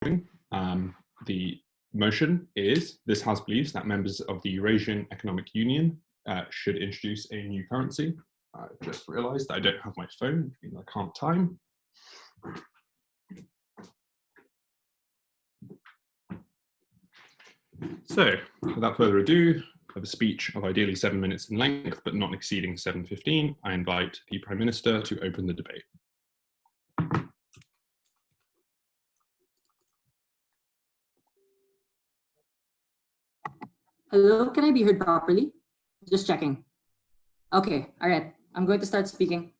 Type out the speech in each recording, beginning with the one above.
The motion is, this House believes that members of the Eurasian Economic Union should introduce a new currency. I just realized I don't have my phone, which means I can't time. So, without further ado, for the speech of ideally 7 minutes in length, but not exceeding 7:15, I invite the Prime Minister to open the debate. Hello, can I be heard properly? Just checking. Okay, all right. I'm going to start speaking.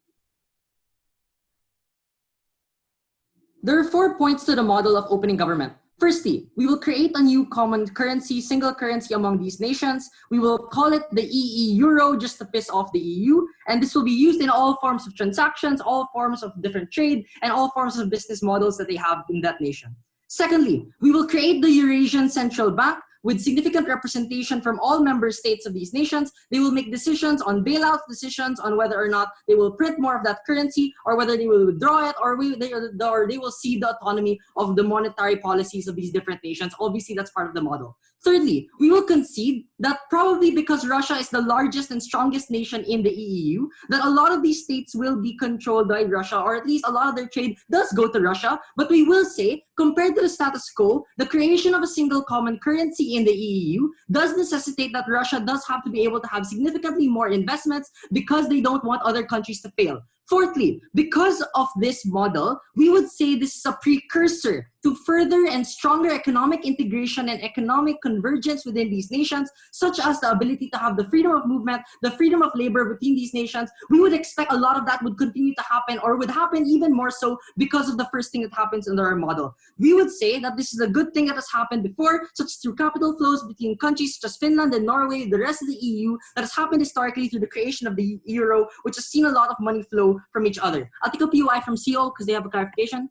There are 4 points to the model of opening government. Firstly, we will create a new common currency, single currency among these nations. We will call it the Euro just to piss off the EU. And this will be used in all forms of transactions, all forms of different trade, and all forms of business models that they have in that nation. Secondly, we will create the Eurasian Central Bank with significant representation from all member states of these nations. They will make decisions on bailout, decisions on whether or not they will print more of that currency, or whether they will withdraw it, or they will cede the autonomy of the monetary policies of these different nations. Obviously, that's part of the model. Thirdly, we will concede that probably because Russia is the largest and strongest nation in the EU, that a lot of these states will be controlled by Russia, or at least a lot of their trade does go to Russia. But we will say, compared to the status quo, the creation of a single common currency in the EU does necessitate that Russia does have to be able to have significantly more investments because they don't want other countries to fail. Fourthly, because of this model, we would say this is a precursor to further and stronger economic integration and economic convergence within these nations, such as the ability to have the freedom of movement, the freedom of labor between these nations. We would expect a lot of that would continue to happen, or would happen even more so because of the first thing that happens under our model. We would say that this is a good thing that has happened before, such as through capital flows between countries such as Finland and Norway, the rest of the EU, that has happened historically through the creation of the euro, which has seen a lot of money flow from each other. I'll take a POI from CO because they have a clarification.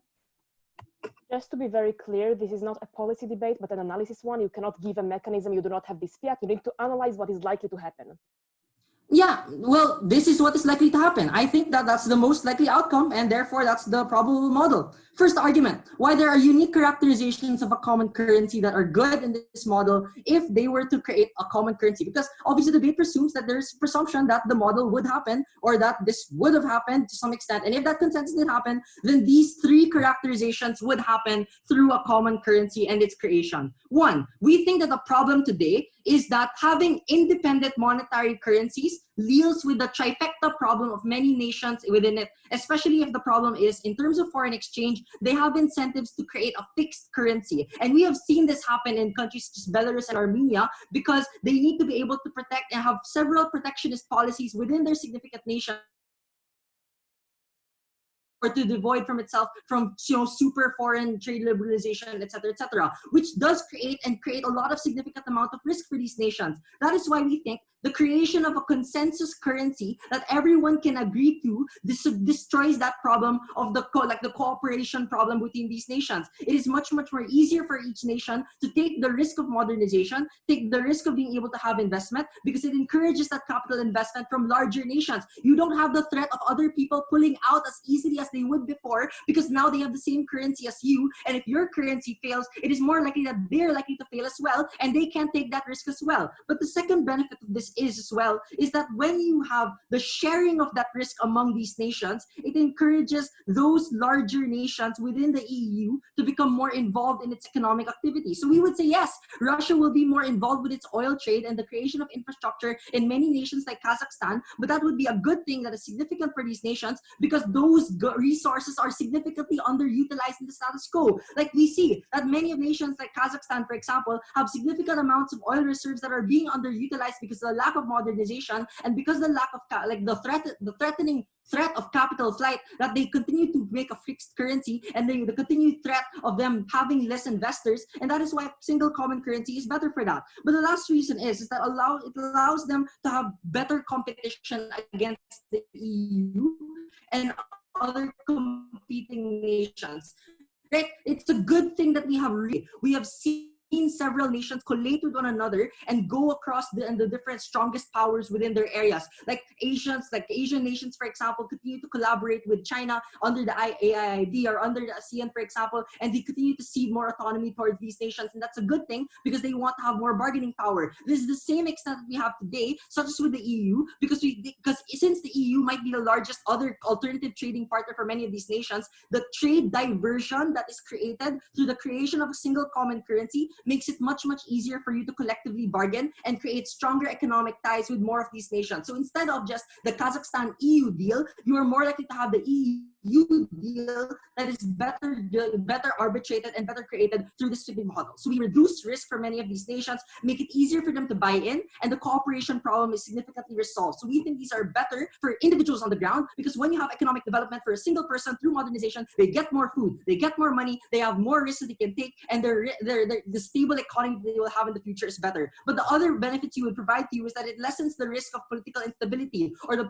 Just to be very clear, this is not a policy debate, but an analysis one. You cannot give a mechanism you do not have this yet. You need to analyze what is likely to happen. Yeah, well, this is what is likely to happen. I think that that's the most likely outcome, and therefore that's the probable model. First argument, why there are unique characterizations of a common currency that are good in this model if they were to create a common currency. Because obviously the debate presumes that there's presumption that the model would happen, or that this would have happened to some extent. And if that consensus did happen, then these 3 characterizations would happen through a common currency and its creation. 1, we think that the problem today is that having independent monetary currencies deals with the trifecta problem of many nations within it, especially if the problem is, in terms of foreign exchange, they have incentives to create a fixed currency. And we have seen this happen in countries such as Belarus and Armenia because they need to be able to protect and have several protectionist policies within their significant nation, or to devoid from itself from super foreign trade liberalization, etc., which does create a lot of significant amount of risk for these nations. That is why we think the creation of a consensus currency that everyone can agree to destroys that problem of the cooperation problem between these nations. It is much more easier for each nation to take the risk of modernization, take the risk of being able to have investment, because it encourages that capital investment from larger nations. You don't have the threat of other people pulling out as easily as they would before, because now they have the same currency as you, and if your currency fails, it is more likely that they're likely to fail as well, and they can't take that risk as well. But the second benefit of this is that when you have the sharing of that risk among these nations, it encourages those larger nations within the EU to become more involved in its economic activity. So we would say, yes, Russia will be more involved with its oil trade and the creation of infrastructure in many nations like Kazakhstan, but that would be a good thing that is significant for these nations, because those resources are significantly underutilized in the status quo. Like we see that many of nations like Kazakhstan, for example, have significant amounts of oil reserves that are being underutilized because of the lack of modernization, and because the lack of the threatening threat of capital flight, that they continue to make a fixed currency, and the continued threat of them having less investors, and that is why a single common currency is better for that. But the last reason is that it allows them to have better competition against the EU and other competing nations. Right? It's a good thing that we have seen several nations collate with one another and go across the different strongest powers within their areas. Like Asian nations, for example, continue to collaborate with China under the AIIB or under the ASEAN, for example, and they continue to cede more autonomy towards these nations. And that's a good thing because they want to have more bargaining power. This is the same extent that we have today, such as with the EU, because since the EU might be the largest other alternative trading partner for many of these nations, the trade diversion that is created through the creation of a single common currency makes it much, much easier for you to collectively bargain and create stronger economic ties with more of these nations. So instead of just the Kazakhstan EU deal, you are more likely to have the EU deal that is better arbitrated and better created through the shipping model. So we reduce risk for many of these nations, make it easier for them to buy in, and the cooperation problem is significantly resolved. So we think these are better for individuals on the ground, because when you have economic development for a single person through modernization, they get more food, they get more money, they have more risks that they can take, and the stable economy they will have in the future is better. But the other benefits you would provide to you is that it lessens the risk of political instability or the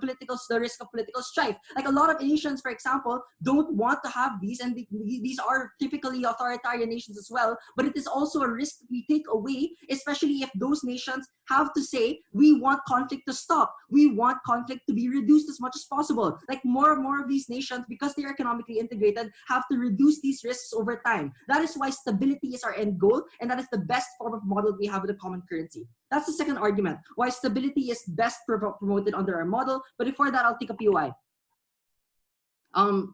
risk of political strife. Like a lot of nations, for example, don't want to have these, and these are typically authoritarian nations as well, but it is also a risk that we take away, especially if those nations have to say, we want conflict to stop, we want conflict to be reduced as much as possible. Like more and more of these nations, because they are economically integrated, have to reduce these risks over time. That is why stability is our end goal, and that is the best form of model we have with a common currency. That's the second argument, why stability is best promoted under our model. But before that, I'll take a POI. What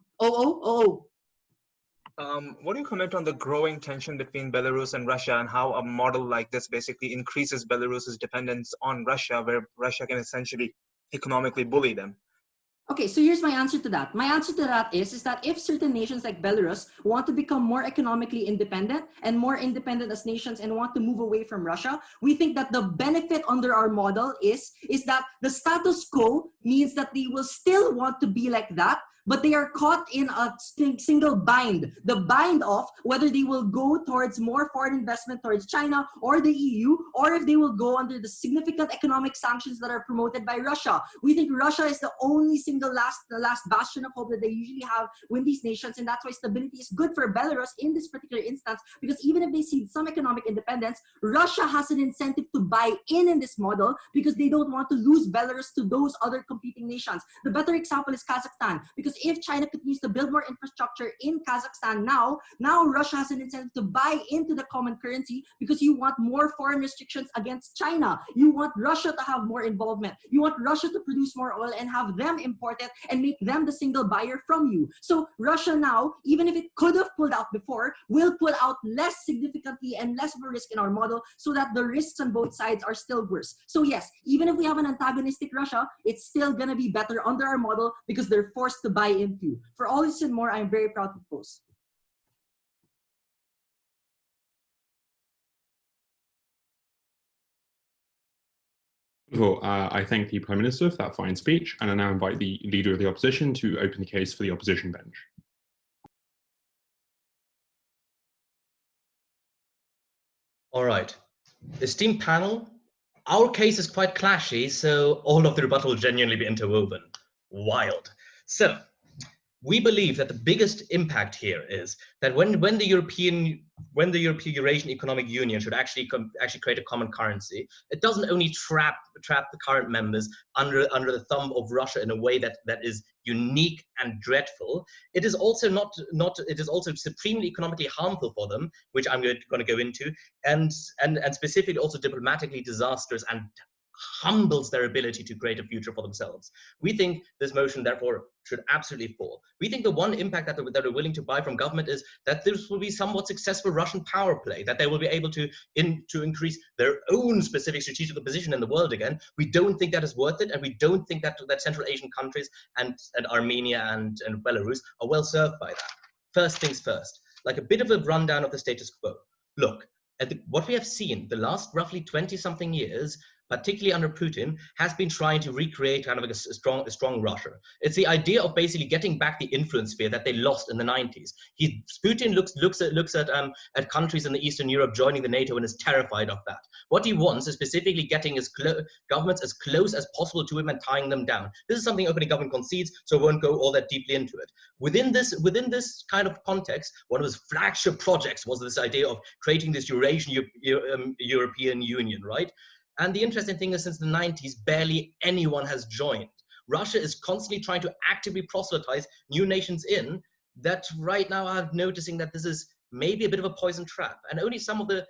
do you comment on the growing tension between Belarus and Russia, and how a model like this basically increases Belarus's dependence on Russia, where Russia can essentially economically bully them? Okay, so here's my answer to that. My answer to that is that if certain nations like Belarus want to become more economically independent and more independent as nations and want to move away from Russia, we think that the benefit under our model is that the status quo means that they will still want to be like that, but they are caught in a single bind. The bind of whether they will go towards more foreign investment towards China or the EU, or if they will go under the significant economic sanctions that are promoted by Russia. We think Russia is the only the last bastion of hope that they usually have with these nations, and that's why stability is good for Belarus in this particular instance, because even if they see some economic independence, Russia has an incentive to buy in this model because they don't want to lose Belarus to those other competing nations. The better example is Kazakhstan, because if China continues to build more infrastructure in Kazakhstan now Russia has an incentive to buy into the common currency, because you want more foreign restrictions against China. You want Russia to have more involvement. You want Russia to produce more oil and have them import it and make them the single buyer from you. So Russia now, even if it could have pulled out before, will pull out less significantly and less of a risk in our model, so that the risks on both sides are still worse. So yes, even if we have an antagonistic Russia, it's still going to be better under our model because they're forced to buy into. For all this and more, I'm very proud to post. Well, I thank the Prime Minister for that fine speech, and I now invite the Leader of the Opposition to open the case for the opposition bench. All right. Esteemed panel, our case is quite clashy, so all of the rebuttal will genuinely be interwoven. Wild. So, we believe that the biggest impact here is that when the Eurasian Economic Union should actually create a common currency, it doesn't only trap the current members under the thumb of Russia in a way that is unique and dreadful. It is also it is also supremely economically harmful for them, which I'm going to go into, and specifically also diplomatically disastrous and humbles their ability to create a future for themselves. We think this motion, therefore, should absolutely fall. We think the one impact that they're willing to buy from government is that this will be somewhat successful Russian power play, that they will be able to increase their own specific strategic position in the world again. We don't think that is worth it, and we don't think that Central Asian countries and Armenia and Belarus are well served by that. First things first, like a bit of a rundown of the status quo. Look, what we have seen the last roughly 20-something years, particularly under Putin, has been trying to recreate kind of like a strong Russia. It's the idea of basically getting back the influence sphere that they lost in the 90s. Putin looks at countries in the Eastern Europe joining the NATO and is terrified of that. What he wants is specifically getting governments as close as possible to him and tying them down. This is something opening government concedes, so I won't go all that deeply into it. Within this kind of context, one of his flagship projects was this idea of creating this Eurasian European Union, right? And the interesting thing is, since the 90s, barely anyone has joined. Russia is constantly trying to actively proselytize new nations in that right now are noticing that this is maybe a bit of a poison trap. And only some of the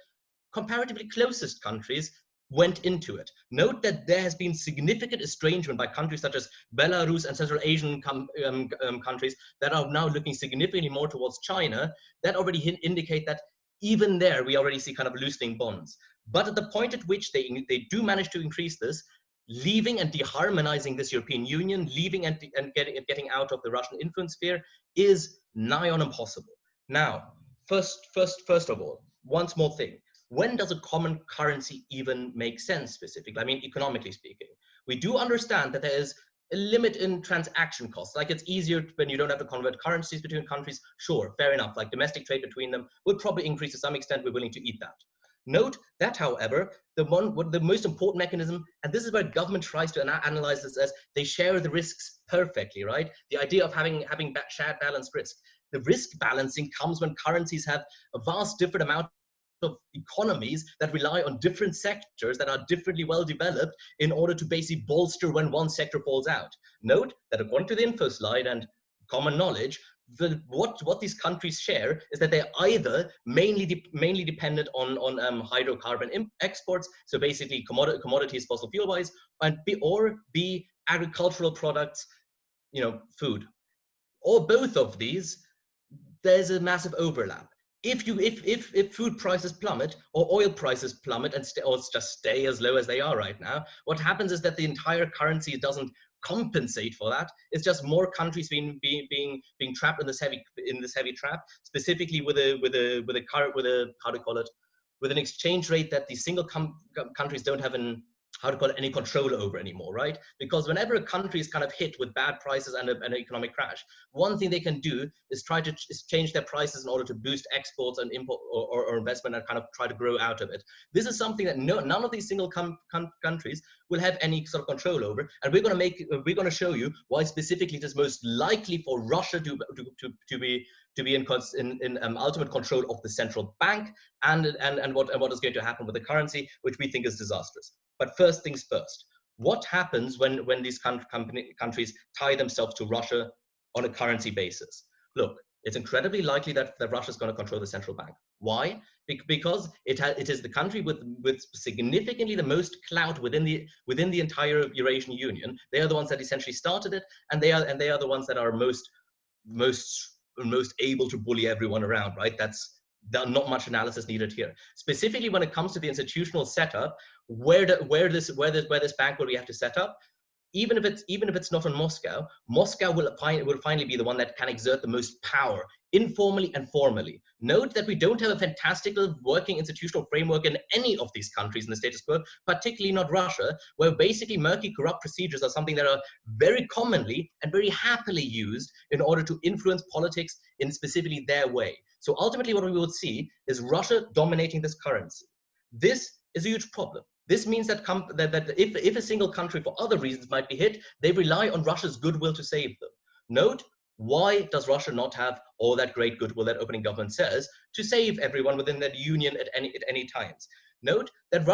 comparatively closest countries went into it. Note that there has been significant estrangement by countries such as Belarus and Central Asian countries that are now looking significantly more towards China. That already indicate that even there, we already see kind of loosening bonds. But at the point at which they do manage to increase this, leaving and deharmonizing this European Union, leaving and getting out of the Russian influence sphere is nigh on impossible. Now, first of all, one small thing. When does a common currency even make sense specifically? I mean, economically speaking, we do understand that there is a limit in transaction costs. Like, it's easier when you don't have to convert currencies between countries. Sure, fair enough. Like, domestic trade between them would probably increase to some extent. We're willing to eat that. Note that, however, the most important mechanism, and this is where government tries to analyze this as they share the risks perfectly, right? The idea of having shared balanced risk. The risk balancing comes when currencies have a vast different amount of economies that rely on different sectors that are differently well developed in order to basically bolster when one sector falls out. Note that according to the Infoslide and common knowledge, what these countries share is that they're either mainly dependent on hydrocarbon exports, so basically commodities, fossil fuel wise, or B, agricultural products, food. Or both of these, there's a massive overlap. If food prices plummet or oil prices plummet or just stay as low as they are right now, what happens is that the entire currency doesn't compensate for that. It's just more countries being trapped in this heavy trap, specifically with an exchange rate that the single countries don't have any control over anymore, right? Because whenever a country is kind of hit with bad prices and an economic crash, one thing they can do is try to change their prices in order to boost exports and import or investment and kind of try to grow out of it. This is something that none of these single countries will have any sort of control over, and we're going to show you why specifically it is most likely for Russia to be in ultimate control of the central bank and what is going to happen with the currency, which we think is disastrous. But first things first, what happens when these countries tie themselves to Russia on a currency basis? Look, it's incredibly likely that Russia is going to control the central bank. Why? Because it is the country with significantly the most clout within the entire Eurasian Union. They are the ones that essentially started it, and they are the ones that are most able to bully everyone around, right? There's not much analysis needed here. Specifically when it comes to the institutional setup, where this bank will we have to set up, even if it's not in Moscow, Moscow will finally be the one that can exert the most power, informally and formally. Note that we don't have a fantastical working institutional framework in any of these countries in the status quo, particularly not Russia, where basically murky, corrupt procedures are something that are very commonly and very happily used in order to influence politics in specifically their way. So ultimately what we will see is Russia dominating this currency. This is a huge problem. This means that if a single country for other reasons might be hit, they rely on Russia's goodwill to save them. Note, why does Russia not have all that great goodwill that opening government says to save everyone within that union at any times? Note that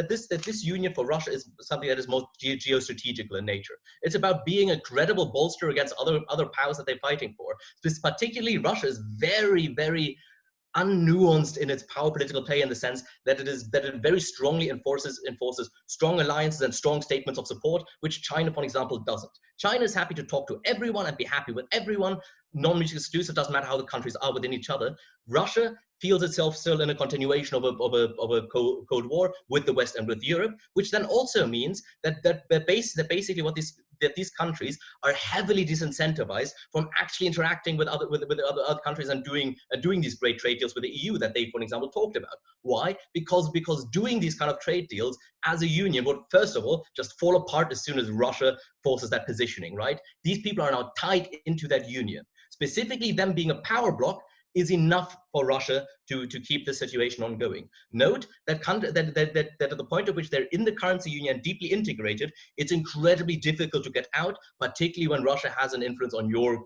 this union for Russia is something that is more geostrategical in nature. It's about being a credible bolster against other powers that they're fighting for. Particularly, Russia is very, very unnuanced in its power political play, in the sense that it very strongly enforces strong alliances and strong statements of support, which China, for example, doesn't. China is happy to talk to everyone and be happy with everyone, non-mutually exclusive, doesn't matter how the countries are within each other. Russia feels itself still in a continuation of a Cold War with the West and with Europe, which then also means that basically what these countries are heavily disincentivized from actually interacting with other countries and doing these great trade deals with the EU that they, for example, talked about. Why? Because doing these kind of trade deals as a union would, first of all, just fall apart as soon as Russia forces that positioning, right? These people are now tied into that union. Specifically, them being a power bloc is enough for Russia to keep the situation ongoing. Note that at the point at which they're in the currency union deeply integrated, it's incredibly difficult to get out, particularly when Russia has an influence on your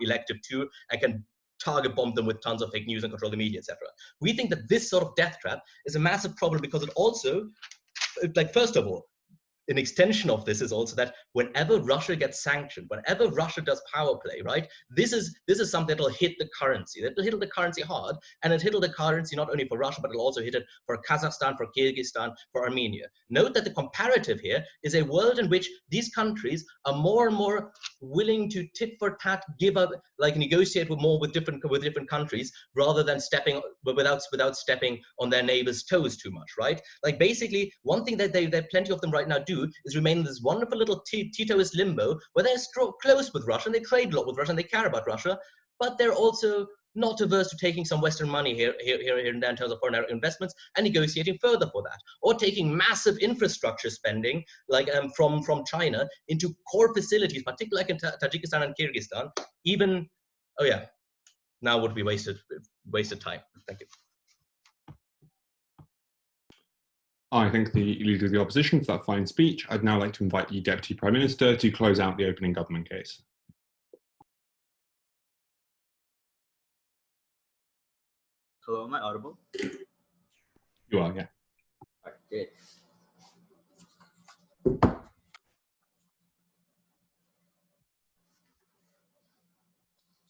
elective too and can target bomb them with tons of fake news and control the media, etc. We think that this sort of death trap is a massive problem because it also, like, first of all, an extension of this is also that whenever Russia gets sanctioned, whenever Russia does power play, right, this is something that'll hit the currency. That'll hit the currency hard, and it'll hit the currency not only for Russia, but it'll also hit it for Kazakhstan, for Kyrgyzstan, for Armenia. Note that the comparative here is a world in which these countries are more and more willing to tit for tat, give up, like negotiate with different countries, rather than without stepping on their neighbors' toes too much, right? Like, basically, one thing that they plenty of them right now do is remain in this wonderful little Titoist limbo where they're close with Russia and they trade a lot with Russia and they care about Russia, but they're also not averse to taking some Western money here and there in terms of foreign investments and negotiating further for that, or taking massive infrastructure spending like from China into core facilities, particularly like in Tajikistan and Kyrgyzstan. Even, oh yeah, now would be wasted time. Thank you. I thank the Leader of the Opposition for that fine speech. I'd now like to invite the Deputy Prime Minister to close out the opening government case. Hello, am I audible? You are, yeah. All right, great.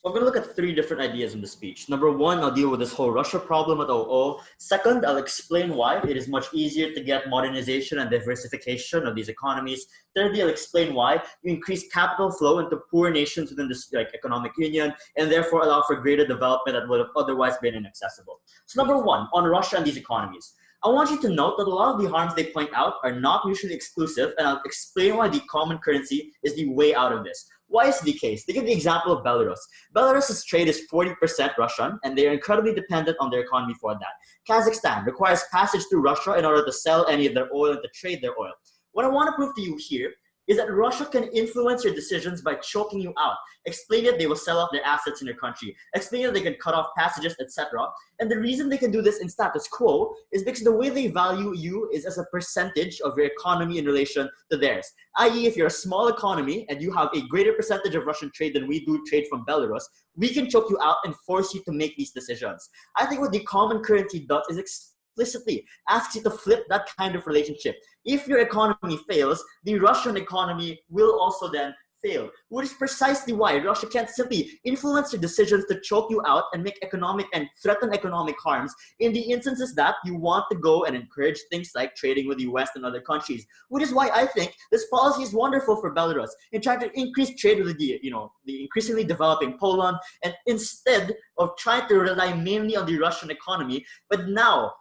So I'm going to look at three different ideas in the speech. Number one, I'll deal with this whole Russia problem at 00. Second, I'll explain why it is much easier to get modernization and diversification of these economies. Thirdly, I'll explain why you increase capital flow into poor nations within this economic union and therefore allow for greater development that would have otherwise been inaccessible. So number one, on Russia and these economies. I want you to note that a lot of the harms they point out are not mutually exclusive, and I'll explain why the common currency is the way out of this. Why is the case? They give the example of Belarus. Belarus's trade is 40% Russian, and they are incredibly dependent on their economy for that. Kazakhstan requires passage through Russia in order to sell any of their oil and to trade their oil. What I want to prove to you here is that Russia can influence your decisions by choking you out. Explain that they will sell off their assets in your country. Explain that they can cut off passages, etc. And the reason they can do this in status quo is because the way they value you is as a percentage of your economy in relation to theirs. I.e., if you're a small economy and you have a greater percentage of Russian trade than we do trade from Belarus, we can choke you out and force you to make these decisions. I think what the common currency does is explicitly asks you to flip that kind of relationship. If your economy fails, the Russian economy will also then fail, which is precisely why Russia can't simply influence your decisions to choke you out and make economic and threaten economic harms in the instances that you want to go and encourage things like trading with the West and other countries, which is why I think this policy is wonderful for Belarus in trying to increase trade with the increasingly developing Poland, and instead of trying to rely mainly on the Russian economy. But now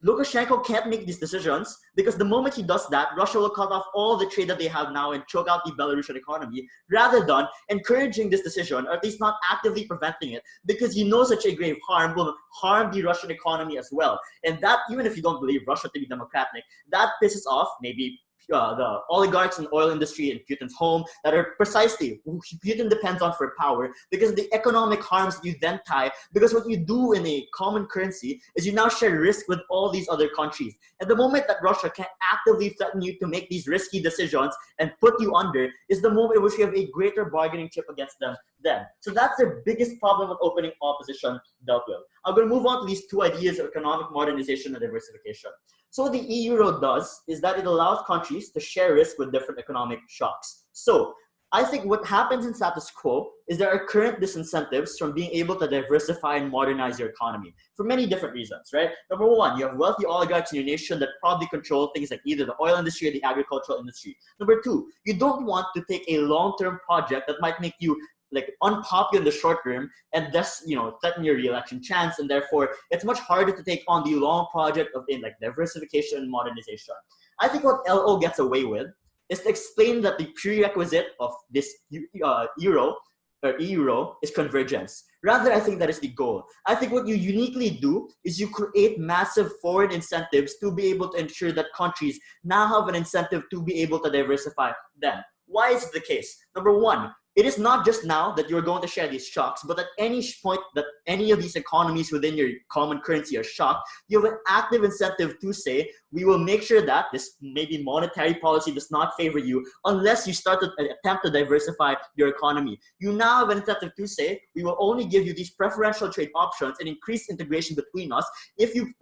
Lukashenko can't make these decisions because the moment he does that, Russia will cut off all the trade that they have now and choke out the Belarusian economy, rather than encouraging this decision, or at least not actively preventing it, because you know such a grave harm will harm the Russian economy as well. And that, even if you don't believe Russia to be democratic, that pisses off maybe the oligarchs in the oil industry in Putin's home that are precisely who Putin depends on for power, because of the economic harms you then tie, because what you do in a common currency is you now share risk with all these other countries. At the moment that Russia can actively threaten you to make these risky decisions and put you under is the moment in which you have a greater bargaining chip against them then. So that's the biggest problem with opening opposition dealt with. I'm going to move on to these two ideas of economic modernization and diversification. So what the euro does is that it allows countries to share risk with different economic shocks. So I think what happens in status quo is there are current disincentives from being able to diversify and modernize your economy for many different reasons, right? Number one, you have wealthy oligarchs in your nation that probably control things like either the oil industry or the agricultural industry. Number two, you don't want to take a long-term project that might make you like unpopular in the short term and thus, threaten your re-election chance. And therefore, it's much harder to take on the long project of like diversification and modernization. I think what LO gets away with is to explain that the prerequisite of this euro is convergence. Rather, I think that is the goal. I think what you uniquely do is you create massive foreign incentives to be able to ensure that countries now have an incentive to be able to diversify them. Why is it the case? Number one, it is not just now that you're going to share these shocks, but at any point that any of these economies within your common currency are shocked, you have an active incentive to say, we will make sure that this maybe monetary policy does not favor you unless you start to attempt to diversify your economy. You now have an incentive to say, we will only give you these preferential trade options and increase integration between us if you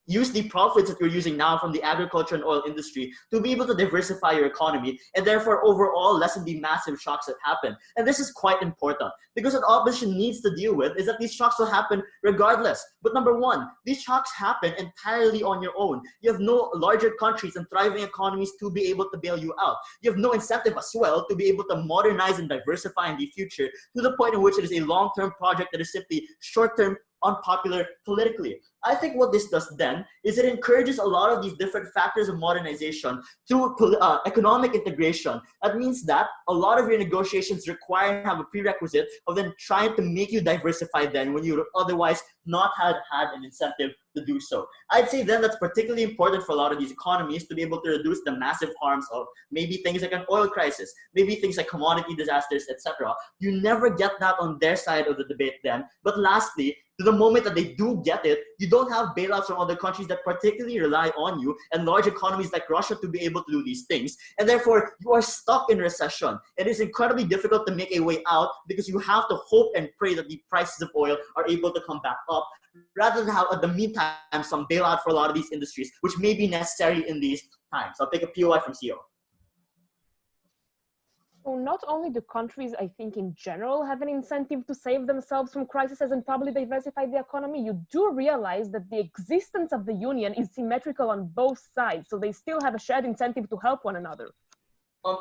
use the profits that you're using now from the agriculture and oil industry to be able to diversify your economy and therefore overall lessen the massive shocks that happen. And this is quite important because what opposition needs to deal with is that these shocks will happen regardless. But number one, these shocks happen entirely on your own. You have no larger countries and thriving economies to be able to bail you out. You have no incentive as well to be able to modernize and diversify in the future to the point in which it is a long-term project that is simply short-term, unpopular politically. I think what this does then is it encourages a lot of these different factors of modernization through economic integration. That means that a lot of your negotiations require to have a prerequisite of then trying to make you diversify then when you would otherwise not had an incentive to do so. I'd say then that's particularly important for a lot of these economies to be able to reduce the massive harms of maybe things like an oil crisis, maybe things like commodity disasters, etc. You never get that on their side of the debate then. But lastly, to the moment that they do get it, you don't have bailouts from other countries that particularly rely on you and large economies like Russia to be able to do these things. And therefore, you are stuck in recession. It is incredibly difficult to make a way out because you have to hope and pray that the prices of oil are able to come back up rather than have, at the meantime, some bailout for a lot of these industries, which may be necessary in these times. I'll take a POI from CEO. So not only do countries, I think in general, have an incentive to save themselves from crises and probably diversify the economy, you do realize that the existence of the union is symmetrical on both sides. So they still have a shared incentive to help one another.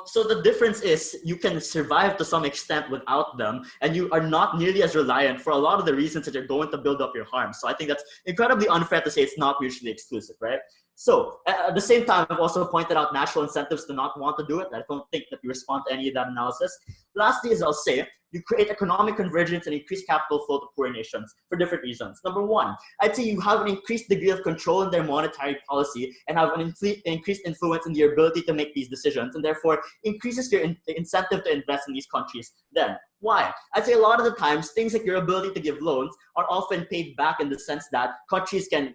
So the difference is you can survive to some extent without them, and you are not nearly as reliant for a lot of the reasons that you're going to build up your harm. So I think that's incredibly unfair to say it's not mutually exclusive, right? So at the same time, I've also pointed out natural incentives to not want to do it. I don't think that you respond to any of that analysis. Lastly, as I'll say, you create economic convergence and increase capital flow to poor nations for different reasons. Number one, I'd say you have an increased degree of control in their monetary policy and have an increased influence in your ability to make these decisions, and therefore increases your incentive to invest in these countries. Then, why? I'd say a lot of the times, things like your ability to give loans are often paid back in the sense that countries can,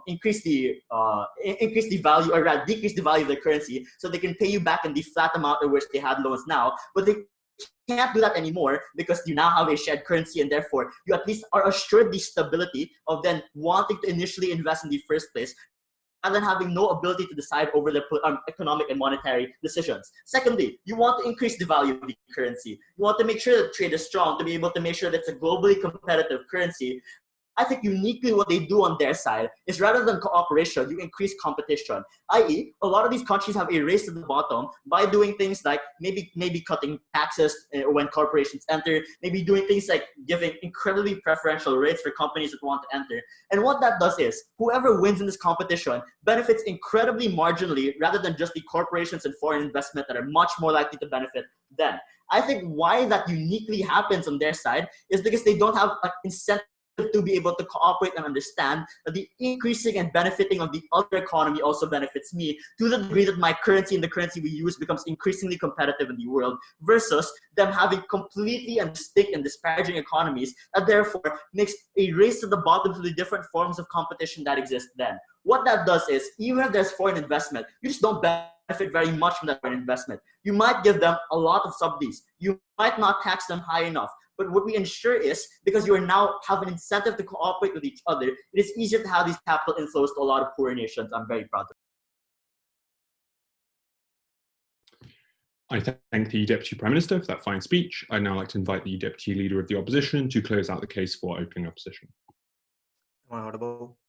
increase the value or rather decrease the value of their currency, so they can pay you back in the flat amount at which they had loans now, but they can't do that anymore because you now have a shared currency, and therefore you at least are assured the stability of then wanting to initially invest in the first place, and then having no ability to decide over the economic and monetary decisions. Secondly, you want to increase the value of the currency. You want to make sure that trade is strong to be able to make sure that it's a globally competitive currency. I think uniquely what they do on their side is rather than cooperation, you increase competition. I.e., a lot of these countries have a race to the bottom by doing things like maybe cutting taxes when corporations enter, maybe doing things like giving incredibly preferential rates for companies that want to enter. And what that does is, whoever wins in this competition benefits incredibly marginally rather than just the corporations and foreign investment that are much more likely to benefit them. I think why that uniquely happens on their side is because they don't have an incentive to be able to cooperate and understand that the increasing and benefiting of the other economy also benefits me to the degree that my currency and the currency we use becomes increasingly competitive in the world, versus them having completely distinct and disparaging economies that therefore makes a race to the bottom to the different forms of competition that exist then. What that does is, even if there's foreign investment, you just don't benefit very much from that foreign investment. You might give them a lot of subsidies. You might not tax them high enough. But what we ensure is, because you are now have an incentive to cooperate with each other, it is easier to have these capital inflows to a lot of poor nations. I'm very proud of it. I thank the Deputy Prime Minister for that fine speech. I'd now like to invite the Deputy Leader of the Opposition to close out the case for opening opposition. Am I audible?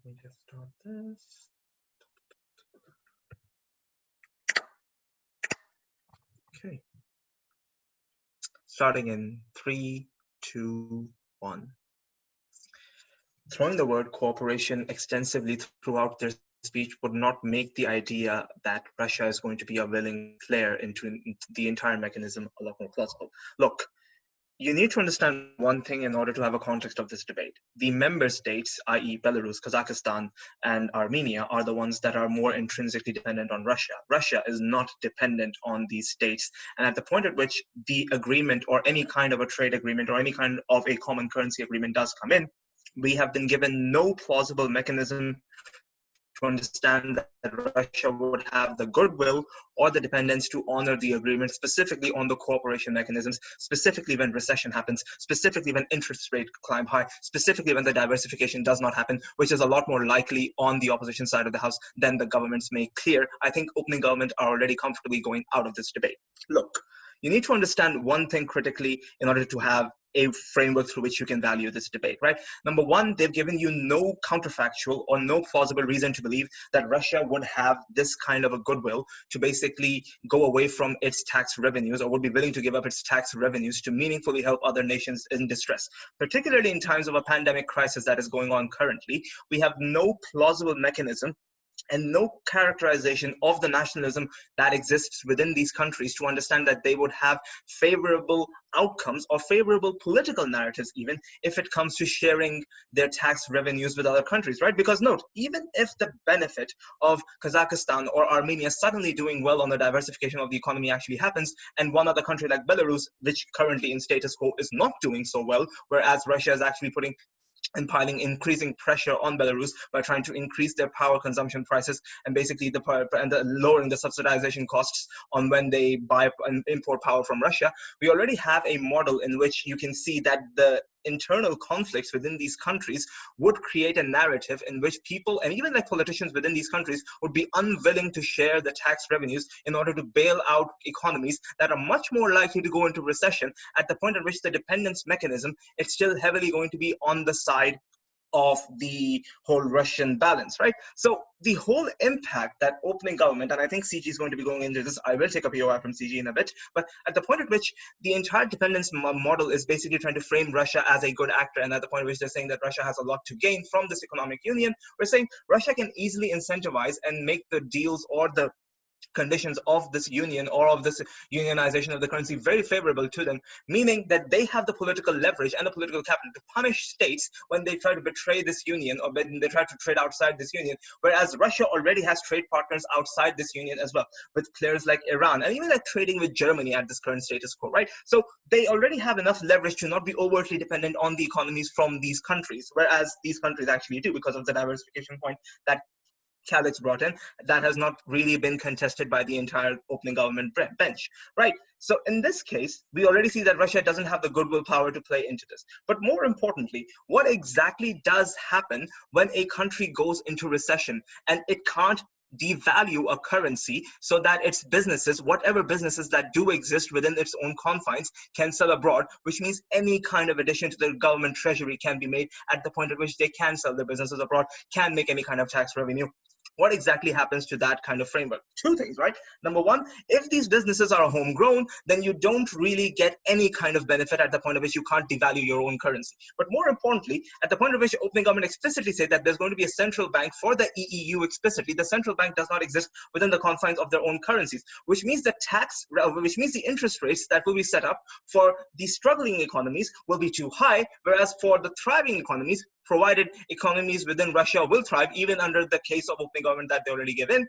me just start this. Okay. Starting in 3, 2, 1. Throwing the word cooperation extensively throughout their speech would not make the idea that Russia is going to be a willing player into the entire mechanism a lot more plausible. Look, you need to understand one thing in order to have a context of this debate. The member states, i.e. Belarus, Kazakhstan, and Armenia, are the ones that are more intrinsically dependent on Russia. Russia is not dependent on these states. And at the point at which the agreement or any kind of a trade agreement or any kind of a common currency agreement does come in, we have been given no plausible mechanism to understand that Russia would have the goodwill or the dependence to honor the agreement, specifically on the cooperation mechanisms, specifically when recession happens, specifically when interest rates climb high, specifically when the diversification does not happen, which is a lot more likely on the opposition side of the house than the governments make clear. I think opening government are already comfortably going out of this debate. Look, you need to understand one thing critically in order to have a framework through which you can value this debate, right? Number one, they've given you no counterfactual or no plausible reason to believe that Russia would have this kind of a goodwill to basically go away from its tax revenues or would be willing to give up its tax revenues to meaningfully help other nations in distress. Particularly in times of a pandemic crisis that is going on currently, we have no plausible mechanism and no characterization of the nationalism that exists within these countries to understand that they would have favorable outcomes or favorable political narratives, even if it comes to sharing their tax revenues with other countries, right? Because note, even if the benefit of Kazakhstan or Armenia suddenly doing well on the diversification of the economy actually happens, and one other country like Belarus, which currently in status quo is not doing so well, whereas Russia is actually putting and piling increasing pressure on Belarus by trying to increase their power consumption prices and basically lowering the subsidization costs on when they buy and import power from Russia. We already have a model in which you can see that the internal conflicts within these countries would create a narrative in which people and even like politicians within these countries would be unwilling to share the tax revenues in order to bail out economies that are much more likely to go into recession at the point at which the dependence mechanism is still heavily going to be on the side of the whole Russian balance, right? So the whole impact that opening government, and I think CG is going to be going into this, I will take a POI from CG in a bit, but at the point at which the entire dependence model is basically trying to frame Russia as a good actor, and at the point at which they're saying that Russia has a lot to gain from this economic union, we're saying Russia can easily incentivize and make the deals or the conditions of this union or of this unionization of the currency very favorable to them, meaning that they have the political leverage and the political capital to punish states when they try to betray this union or when they try to trade outside this union, whereas Russia already has trade partners outside this union as well, with players like Iran and even like trading with Germany at this current status quo, right? So they already have enough leverage to not be overtly dependent on the economies from these countries, whereas these countries actually do because of the diversification point that Calix brought in, that has not really been contested by the entire opening government bench, right? So in this case, we already see that Russia doesn't have the goodwill power to play into this. But more importantly, what exactly does happen when a country goes into recession and it can't devalue a currency so that its businesses, whatever businesses that do exist within its own confines, can sell abroad, which means any kind of addition to the government treasury can be made at the point at which they can sell their businesses abroad, can make any kind of tax revenue. What exactly happens to that kind of framework? Two things, right? Number one, if these businesses are homegrown, then you don't really get any kind of benefit at the point at which you can't devalue your own currency. But more importantly, at the point at which the opening government explicitly said that there's going to be a central bank for the EEU explicitly, the central bank does not exist within the confines of their own currencies, which means the the interest rates that will be set up for the struggling economies will be too high, whereas for the thriving economies, provided economies within Russia will thrive, even under the case of opening government that they already give in,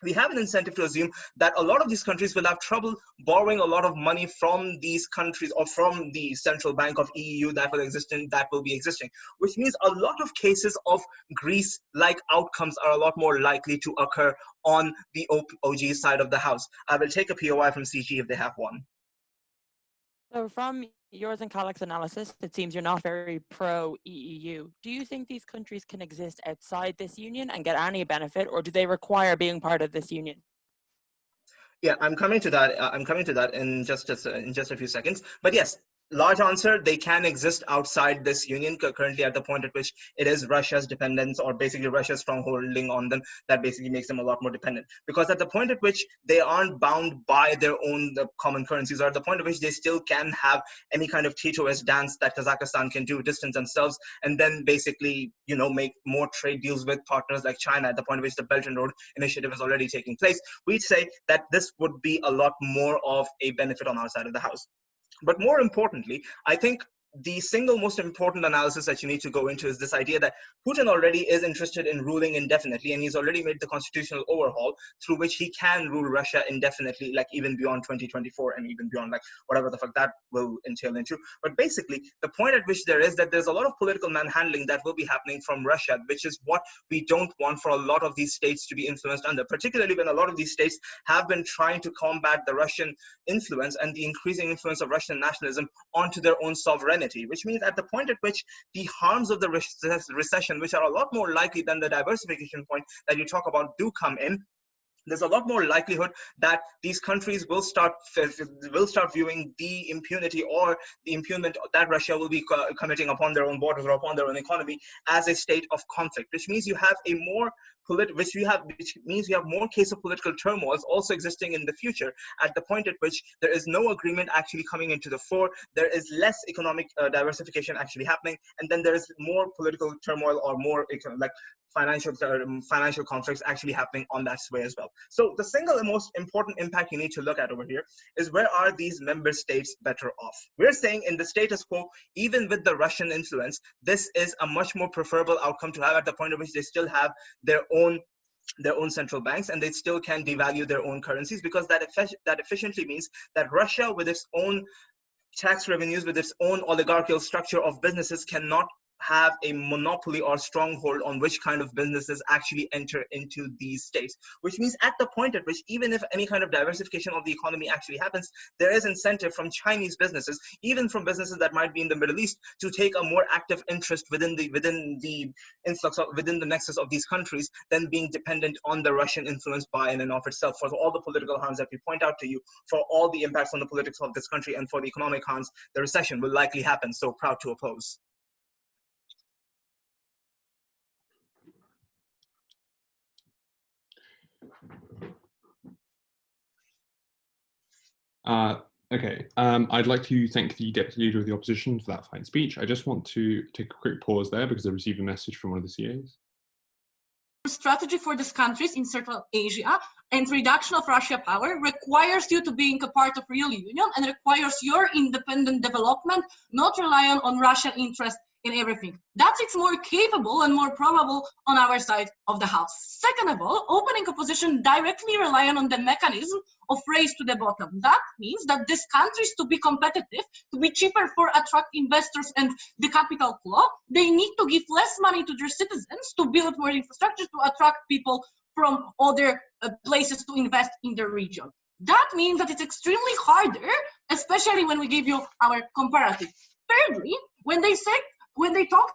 we have an incentive to assume that a lot of these countries will have trouble borrowing a lot of money from these countries or from the central bank of EU that will be existing, which means a lot of cases of Greece-like outcomes are a lot more likely to occur on the OG side of the house. I will take a POI from CG if they have one. So from yours and Calix's analysis, it seems you're not very pro-EEU. Do you think these countries can exist outside this union and get any benefit, or do they require being part of this union? Yeah, I'm coming to that. I'm coming to that in just a few seconds. But yes, large answer, they can exist outside this union currently at the point at which it is Russia's dependence, or basically Russia's strongholding on them, that basically makes them a lot more dependent. Because at the point at which they aren't bound by their own common currencies, or at the point at which they still can have any kind of THOS dance that Kazakhstan can do, distance themselves, and then basically, you know, make more trade deals with partners like China at the point at which the Belt and Road Initiative is already taking place, we'd say that this would be a lot more of a benefit on our side of the house. But more importantly, I think the single most important analysis that you need to go into is this idea that Putin already is interested in ruling indefinitely, and he's already made the constitutional overhaul through which he can rule Russia indefinitely, like even beyond 2024 and even beyond like whatever the fuck that will entail into. But basically, the point at which there is that there's a lot of political manhandling that will be happening from Russia, which is what we don't want for a lot of these states to be influenced under, particularly when a lot of these states have been trying to combat the Russian influence and the increasing influence of Russian nationalism onto their own sovereignty. Which means at the point at which the harms of the recession, which are a lot more likely than the diversification point that you talk about, do come in, there's a lot more likelihood that these countries will start viewing the impunity or the impugnment that Russia will be committing upon their own borders or upon their own economy as a state of conflict, which means you have a more which means you have more case of political turmoils also existing in the future at the point at which there is no agreement actually coming into the fore, there is less economic diversification actually happening, and then there is more political turmoil or more financial conflicts actually happening on that way as well. So the single most important impact you need to look at over here is, where are these member states better off? We're saying in the status quo, even with the Russian influence, this is a much more preferable outcome to have at the point at which they still have their own central banks, and they still can devalue their own currencies, because that efficiently means that Russia, with its own tax revenues, with its own oligarchical structure of businesses, cannot have a monopoly or stronghold on which kind of businesses actually enter into these states, which means at the point at which, even if any kind of diversification of the economy actually happens, there is incentive from Chinese businesses, even from businesses that might be in the Middle East, to take a more active interest within the nexus of these countries than being dependent on the Russian influence by and in of itself, for all the political harms that we point out to you, for all the impacts on the politics of this country, and for the economic harms the recession will likely happen. So proud to oppose. Okay, I'd like to thank the Deputy Leader of the Opposition for that fine speech. I just want to take a quick pause there because I received a message from one of the CAs. Strategy for these countries in Central Asia and reduction of Russia power requires you to being a part of real union and requires your independent development, not relying on Russian interest in everything. That's it's more capable and more probable on our side of the house. Second of all, opening opposition directly relying on the mechanism of race to the bottom. That means that these countries, to be competitive, to be cheaper for attract investors and the capital flow, they need to give less money to their citizens to build more infrastructure to attract people from other places to invest in the region. That means that it's extremely harder, especially when we give you our comparative. Thirdly, when they talk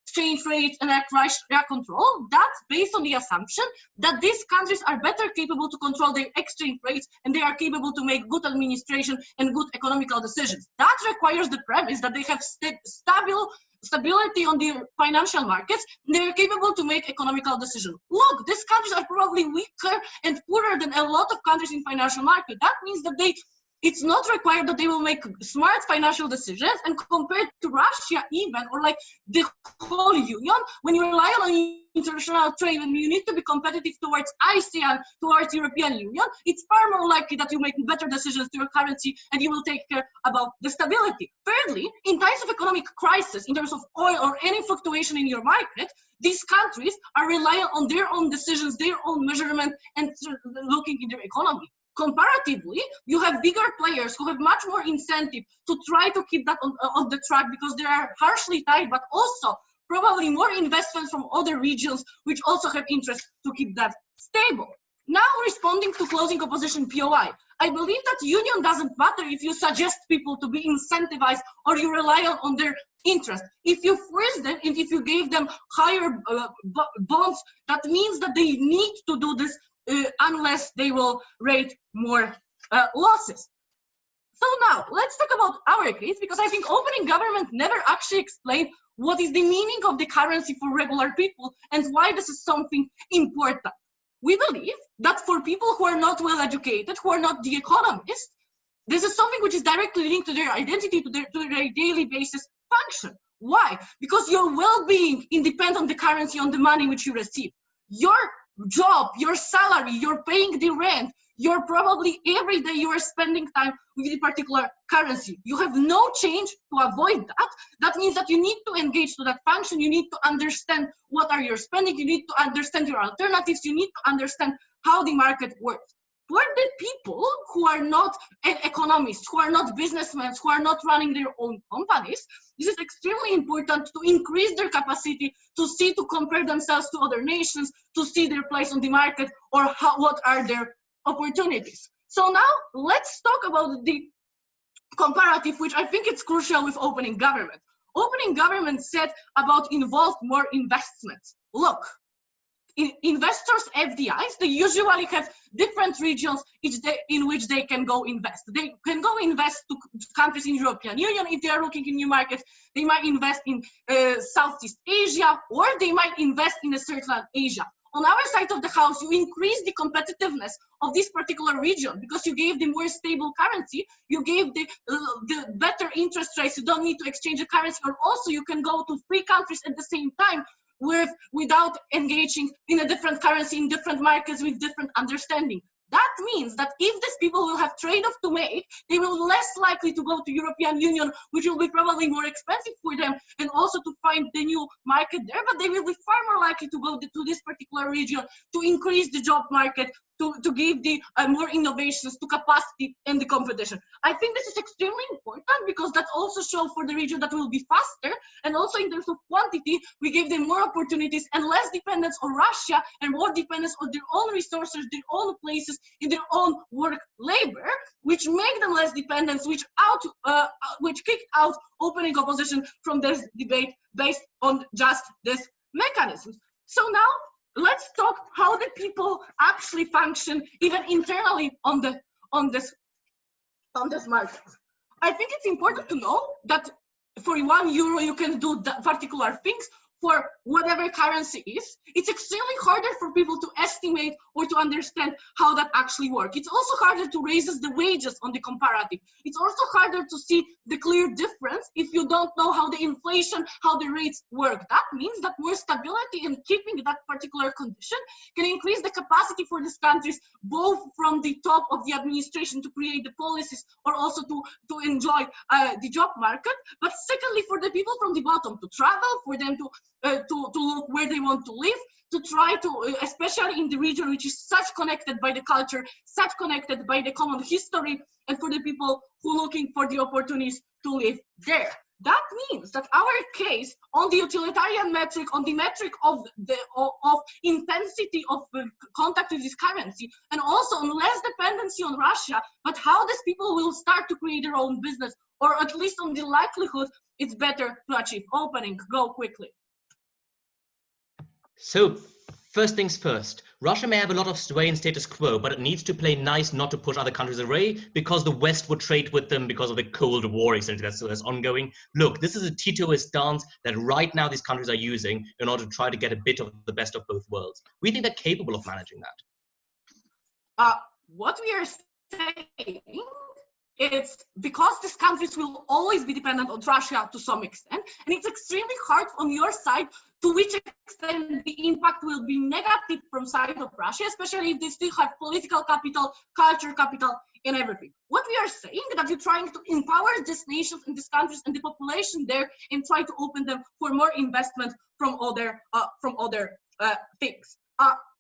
exchange rates and Russia control, that's based on the assumption that these countries are better capable to control their exchange rates and they are capable to make good administration and good economical decisions. That requires the premise that they have stability on the financial markets, and they are capable to make economical decisions. Look, these countries are probably weaker and poorer than a lot of countries in financial market. That means that it's not required that they will make smart financial decisions, and compared to Russia even, or like the whole union, when you rely on international trade and you need to be competitive towards ASEAN, towards European Union, it's far more likely that you make better decisions to your currency and you will take care about the stability. Thirdly, in times of economic crisis, in terms of oil or any fluctuation in your market, these countries are relying on their own decisions, their own measurement, and looking in their economy. Comparatively, you have bigger players who have much more incentive to try to keep that on the track because they are harshly tied, but also probably more investments from other regions which also have interest to keep that stable. Now, responding to closing opposition POI, I believe that union doesn't matter if you suggest people to be incentivized or you rely on their interest. If you freeze them and if you gave them higher bonds, that means that they need to do this unless they will rate more losses. So now let's talk about our case, because I think opening government never actually explained what is the meaning of the currency for regular people and why this is something important. We believe that for people who are not well educated, who are not the economists, this is something which is directly linked to their identity, to their daily basis function. Why? Because your well-being depends on the currency, on the money which you receive. Your job, your salary, you're paying the rent, you're probably every day you are spending time with a particular currency. You have no change to avoid that. That means that you need to engage to that function. You need to understand what are your spending. You need to understand your alternatives. You need to understand how the market works. For the people who are not economists, who are not businessmen, who are not running their own companies, this is extremely important to increase their capacity to see, to compare themselves to other nations, to see their place on the market, or what are their opportunities. So now let's talk about the comparative, which I think it's crucial with opening government. Opening government said about involve more investments. Look, investors, FDIs, they usually have different regions in which they can go invest. They can go invest to countries in European Union if they are looking in new markets. They might invest in Southeast Asia, or they might invest in a certain Asia. On our side of the house, you increase the competitiveness of this particular region because you gave the more stable currency, you gave the better interest rates, you don't need to exchange the currency, or also you can go to 3 countries at the same time without engaging in a different currency, in different markets with different understanding. That means that if these people will have trade-off to make, they will be less likely to go to European Union, which will be probably more expensive for them, and also to find the new market there, but they will be far more likely to go to this particular region to increase the job market, to give the more innovations, to capacity and the competition. I think this is extremely important because that also shows for the region that will be faster, and also in terms of quantity, we give them more opportunities and less dependence on Russia and more dependence on their own resources, their own places, in their own work labor, which make them less dependent, which kicked out opening opposition from this debate based on just this mechanisms. So now let's talk how the people actually function even internally on this market. I think it's important to know that for €1 you can do that particular things. For whatever currency is, it's extremely harder for people to estimate or to understand how that actually works. It's also harder to raise the wages on the comparative. It's also harder to see the clear difference if you don't know how the inflation, how the rates work. That means that more stability and keeping that particular condition can increase the capacity for these countries, both from the top of the administration to create the policies or also to enjoy the job market. But secondly, for the people from the bottom to travel, for them to look where they want to live, to try to, especially in the region which is such connected by the culture, such connected by the common history, and for the people who are looking for the opportunities to live there. That means that our case on the utilitarian metric, on the metric of intensity of contact with this currency, and also on less dependency on Russia, but how these people will start to create their own business, or at least on the likelihood it's better to achieve. Opening, go quickly. So first things first, Russia may have a lot of sway in status quo, but it needs to play nice not to push other countries away because the West would trade with them because of the Cold War, essentially, that's ongoing. Look, this is a Titoist stance that right now these countries are using in order to try to get a bit of the best of both worlds. We think they're capable of managing that. What we are saying, it's because these countries will always be dependent on Russia to some extent, and it's extremely hard on your side to which extent the impact will be negative from side of Russia, especially if they still have political capital, culture capital, and everything. What we are saying is that you're trying to empower these nations and these countries and the population there and try to open them for more investment from other things.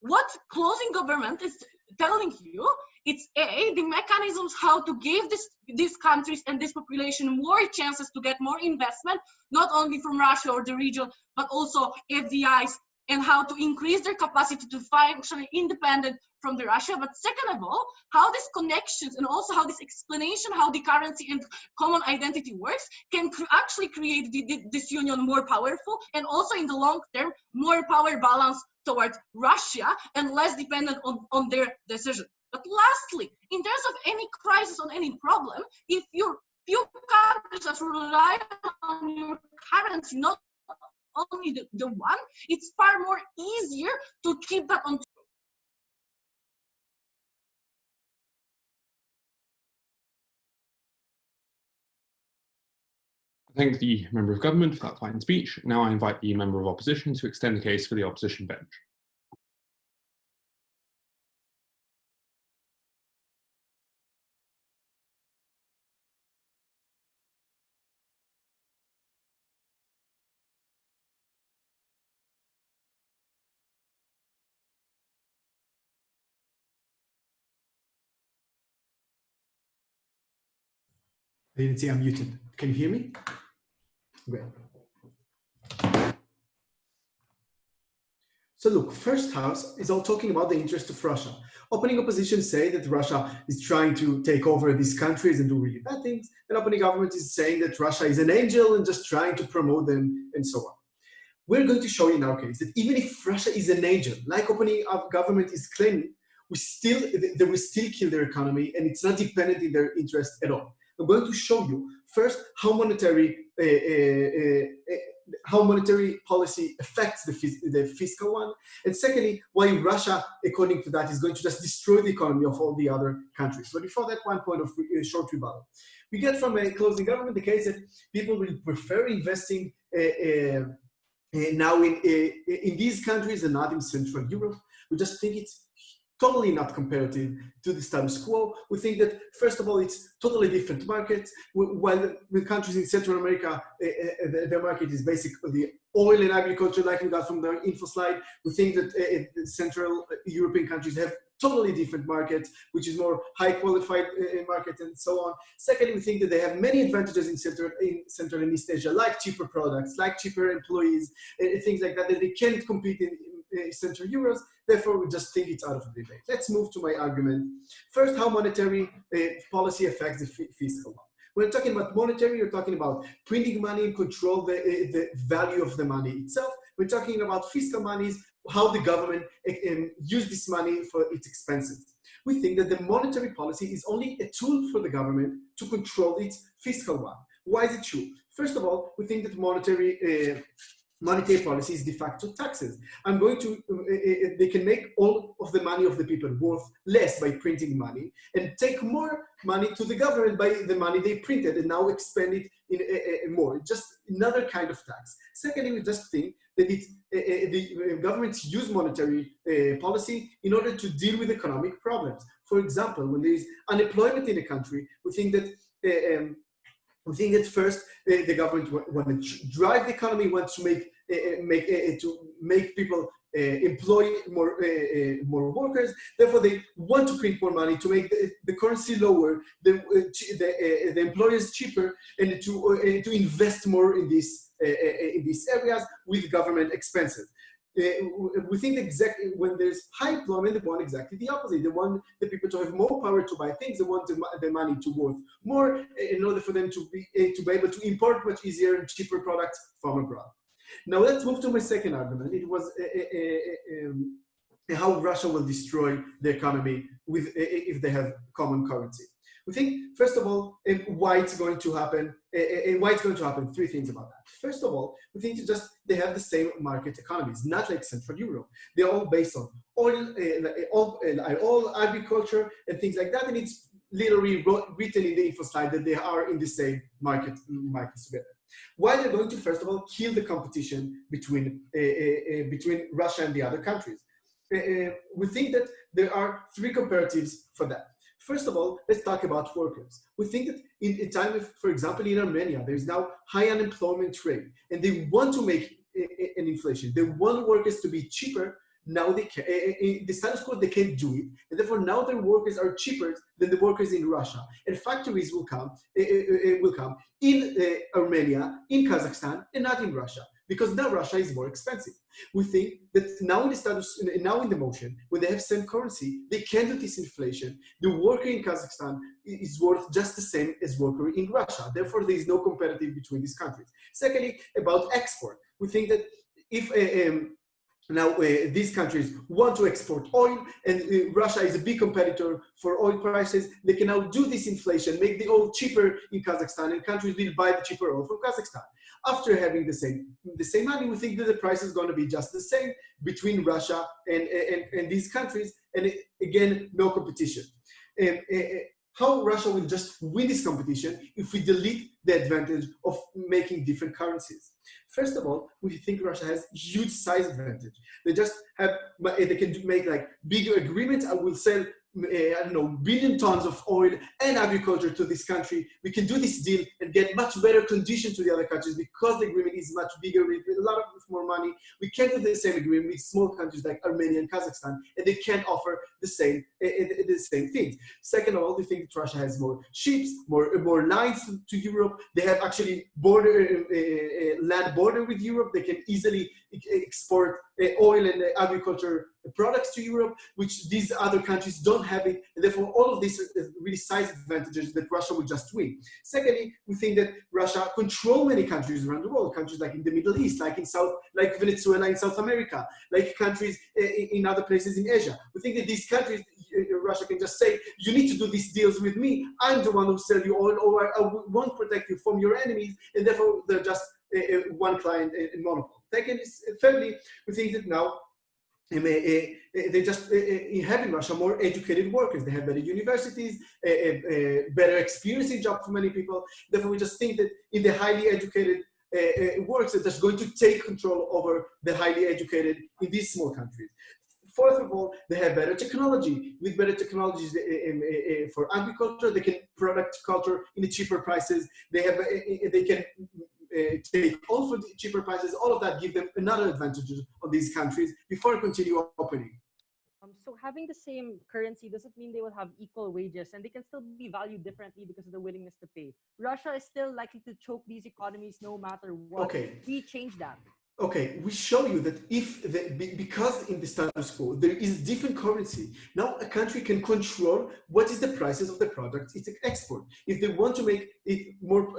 What closing government is telling you, it's the mechanisms how to give these countries and this population more chances to get more investment, not only from Russia or the region, but also FDIs, and how to increase their capacity to function independent from the Russia. But second of all, how these connections and also how this explanation, how the currency and common identity works can actually create this union more powerful, and also in the long term, more power balance towards Russia and less dependent on their decision. But lastly, in terms of any crisis or any problem, if your few countries that rely on your currency, not only the one, it's far more easier to keep that on. Thank the Member of Government for that fine speech. Now I invite the Member of Opposition to extend the case for the opposition bench. I didn't see I'm muted. Can you hear me? Great. So look, first house is all talking about the interest of Russia. Opening opposition say that Russia is trying to take over these countries and do really bad things. And opening government is saying that Russia is an angel and just trying to promote them and so on. We're going to show you in our case that even if Russia is an angel, like opening government is claiming, they will still kill their economy and it's not dependent in their interest at all. I'm going to show you first how monetary policy affects the fiscal one, and secondly, why Russia, according to that, is going to just destroy the economy of all the other countries. But before that, one point of short rebuttal. We get from a closing government the case that people will prefer investing now in these countries and not in Central Europe. We just think it's totally not comparative to the status quo. We think that, first of all, it's totally different markets. While the countries in Central America, their market is basically oil and agriculture, like we got from the Infoslide. We think that Central European countries have totally different markets, which is more high qualified market and so on. Secondly, we think that they have many advantages in Central and East Asia, like cheaper products, like cheaper employees, things like that they can't compete in Central Euros. Therefore, we just think it's out of the debate. Let's move to my argument. First, how monetary policy affects the fiscal one. When we're talking about monetary, you're talking about printing money and control the value of the money itself. We're talking about fiscal monies, how the government use this money for its expenses. We think that the monetary policy is only a tool for the government to control its fiscal one. Why is it true? First of all, we think that monetary policy is de facto taxes. They can make all of the money of the people worth less by printing money and take more money to the government by the money they printed and now expend it in more. Just another kind of tax. Secondly, we just think that the governments use monetary policy in order to deal with economic problems. For example, when there is unemployment in a country, we think that first the government wants to drive the economy, wants to make people employ more workers. Therefore, they want to print more money to make the currency lower, the employers cheaper, and to invest more in these areas with government expenses. We think exactly when there's high employment, they want exactly the opposite. They want the people to have more power to buy things. They want the money to worth more in order for them to be able to import much easier and cheaper products from abroad. Now let's move to my second argument. It was how Russia will destroy the economy if they have common currency. We think, first of all, why it's going to happen. Three things about that. First of all, we think they have the same market economies, not like Central Europe. They're all based on oil, agriculture, and things like that. And it's literally written in the Infoslide that they are in the same markets together. Why they're going to, first of all, kill the competition between Russia and the other countries. We think that there are three comparatives for that. First of all, let's talk about workers. We think that in a time of, for example, in Armenia, there is now high unemployment rate, and they want to make an inflation. They want workers to be cheaper. Now they can, in the status quo, they can't do it, and therefore now their workers are cheaper than the workers in Russia, and factories will come in Armenia, in Kazakhstan, and not in Russia, because now Russia is more expensive. We think that now in the motion, when they have same currency, they can do this inflation. The worker in Kazakhstan is worth just the same as worker in Russia. Therefore, there is no competitive between these countries. Secondly, about export, we think that Now, these countries want to export oil, and Russia is a big competitor for oil prices. They can now do this inflation, make the oil cheaper in Kazakhstan, and countries will buy the cheaper oil from Kazakhstan. After having the same money, we think that the price is going to be just the same between Russia and these countries, and again, no competition. How Russia will just win this competition if we delete the advantage of making different currencies. First of all, we think Russia has huge size advantage. They just have, they can make like bigger agreements. I will sell, I don't know, billion tons of oil and agriculture to this country. We can do this deal and get much better conditions to the other countries because the agreement is much bigger with a lot of more money. We can't do the same agreement with small countries like Armenia and Kazakhstan, and they can't offer the same things. Second of all, we think that Russia has more ships, more lines to Europe. They have actually land border with Europe. They can easily export oil and agriculture products to Europe, which these other countries don't have it. And therefore, all of these are really size advantages that Russia will just win. Secondly, we think that Russia controls many countries around the world, countries like in the Middle East, like Venezuela in South America, like countries in other places in Asia. We think that these countries, Russia can just say, you need to do these deals with me. I'm the one who sells you oil, or I won't protect you from your enemies. And therefore, they're just one client monopoly. Thirdly, we think that now they just have in Russia more educated workers. They have better universities, better experience in job for many people. Therefore, we just think that in the highly educated works, that that's going to take control over the highly educated in these small countries. Fourth of all, they have better technology. With better technologies for agriculture, they can product culture in cheaper prices. They can take all for cheaper prices. All of that give them another advantage on these countries before continue opening. So having the same currency doesn't mean they will have equal wages, and they can still be valued differently because of the willingness to pay. Russia is still likely to choke these economies no matter what. Okay. We change that. Okay, we show you that because in the status quo there is different currency, now a country can control what is the prices of the products it export. If they want to make it more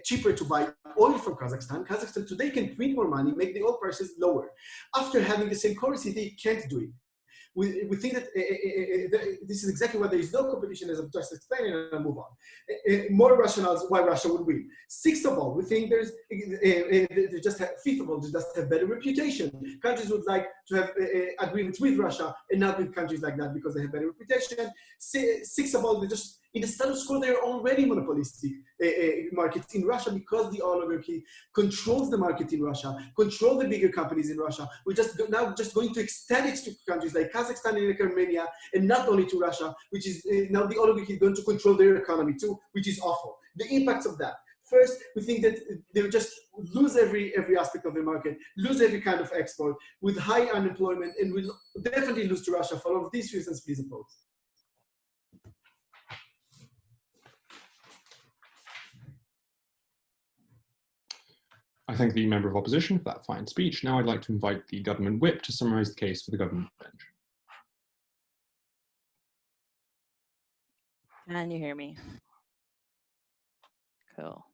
cheaper to buy oil from Kazakhstan today can print more money, make the oil prices lower. After having the same currency, they can't do it. We think that this is exactly why there is no competition, as I've just explained, and I'll move on. More rationales why Russia would win. Sixth of all, we think fifth of all, they just have better reputation. Countries would like to have agreements with Russia and not with countries like that because they have better reputation. Sixth of all, they just, in the status quo, they're already monopolistic markets in Russia because the oligarchy controls the market in Russia, control the bigger companies in Russia. We're just going to extend it to countries like Kazakhstan and Armenia, and not only to Russia, which is now the oligarchy is going to control their economy too, which is awful. The impacts of that. First, we think that they'll just lose every aspect of the market, lose every kind of export with high unemployment, and will definitely lose to Russia. For all of these reasons, please oppose. I thank the member of opposition for that fine speech. Now I'd like to invite the government whip to summarise the case for the government bench. Can you hear me? Cool.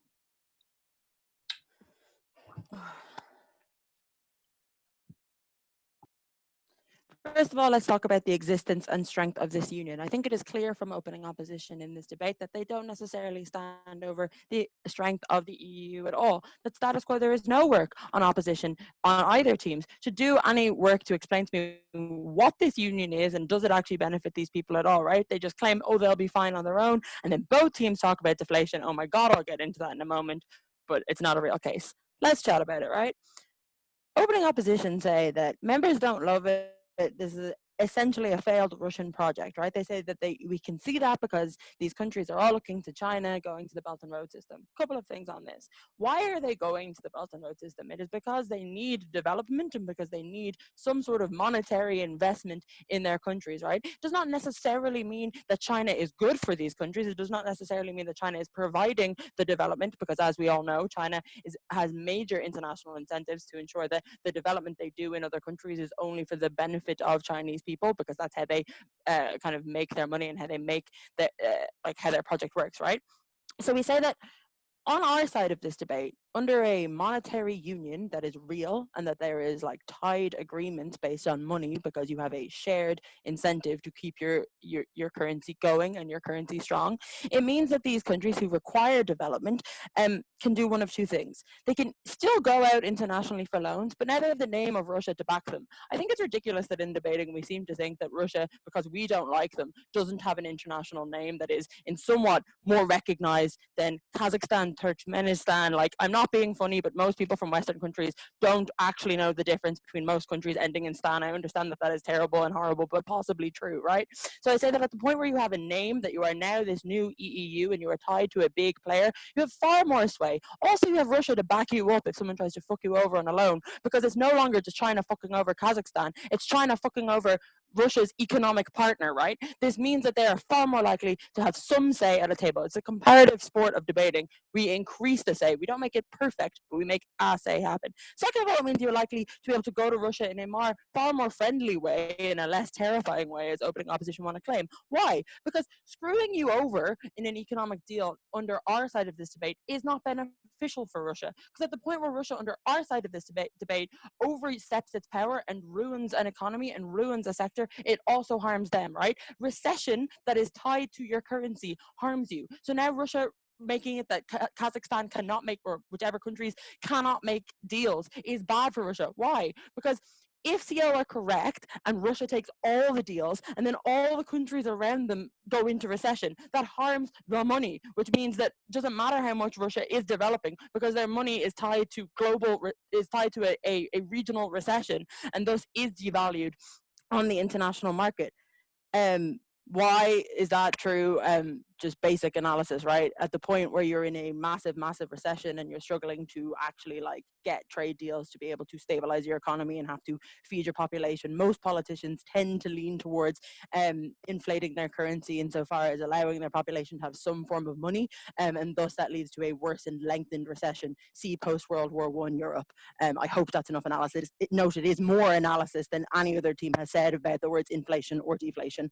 First of all, let's talk about the existence and strength of this union. I think it is clear from opening opposition in this debate that they don't necessarily stand over the strength of the EU at all. That status quo, there is no work on opposition on either teams to do any work to explain to me what this union is and does it actually benefit these people at all, right? They just claim, oh, they'll be fine on their own. And then both teams talk about deflation. Oh my God, I'll get into that in a moment, but it's not a real case. Let's chat about it, right? Opening opposition say that members don't love it. This is essentially a failed Russian project, right? They say that we can see that because these countries are all looking to China, going to the Belt and Road system. A couple of things on this. Why are they going to the Belt and Road system? It is because they need development and because they need some sort of monetary investment in their countries, right? It does not necessarily mean that China is good for these countries. It does not necessarily mean that China is providing the development because, as we all know, China has major international incentives to ensure that the development they do in other countries is only for the benefit of Chinese people, because that's how they kind of make their money and how they make how their project works, right? So we say that on our side of this debate, under a monetary union that is real and that there is like tied agreements based on money because you have a shared incentive to keep your currency going and your currency strong, it means that these countries who require development can do one of two things. They can still go out internationally for loans, but now they have the name of Russia to back them. I think it's ridiculous that in debating we seem to think that Russia, because we don't like them, doesn't have an international name that is in somewhat more recognized than Kazakhstan, Turkmenistan. Like, I'm not being funny, but most people from Western countries don't actually know the difference between most countries ending in stan. I understand that that is terrible and horrible, but possibly true, right? So I say that at the point where you have a name, that you are now this new EEU and you are tied to a big player, you have far more sway. Also, you have Russia to back you up if someone tries to fuck you over on a loan, because it's no longer just China fucking over Kazakhstan, it's China fucking over Russia's economic partner, right? This means that they are far more likely to have some say at a table. It's a comparative sport of debating. We increase the say. We don't make it perfect, but we make a say happen. Second of all, it means you're likely to be able to go to Russia in a far more friendly way, in a less terrifying way, as opening opposition want to claim. Why? Because screwing you over in an economic deal under our side of this debate is not beneficial for Russia. Because at the point where Russia, under our side of this debate oversteps its power and ruins an economy and ruins a sector, it also harms them, right? Recession that is tied to your currency harms you. So now Russia making it that Kazakhstan cannot make, or whichever countries cannot make deals, is bad for Russia. Why? Because if CO are correct and Russia takes all the deals and then all the countries around them go into recession, that harms the money, which means that it doesn't matter how much Russia is developing, because their money is tied to a regional recession, and thus is devalued on the international market. Why is that true? Just basic analysis, right? At the point where you're in a massive recession and you're struggling to actually like get trade deals to be able to stabilize your economy and have to feed your population, most politicians tend to lean towards inflating their currency insofar as allowing their population to have some form of money, and thus that leads to a worse and lengthened recession. See post-World War I Europe. I hope that's enough analysis. Note it is more analysis than any other team has said about the words inflation or deflation.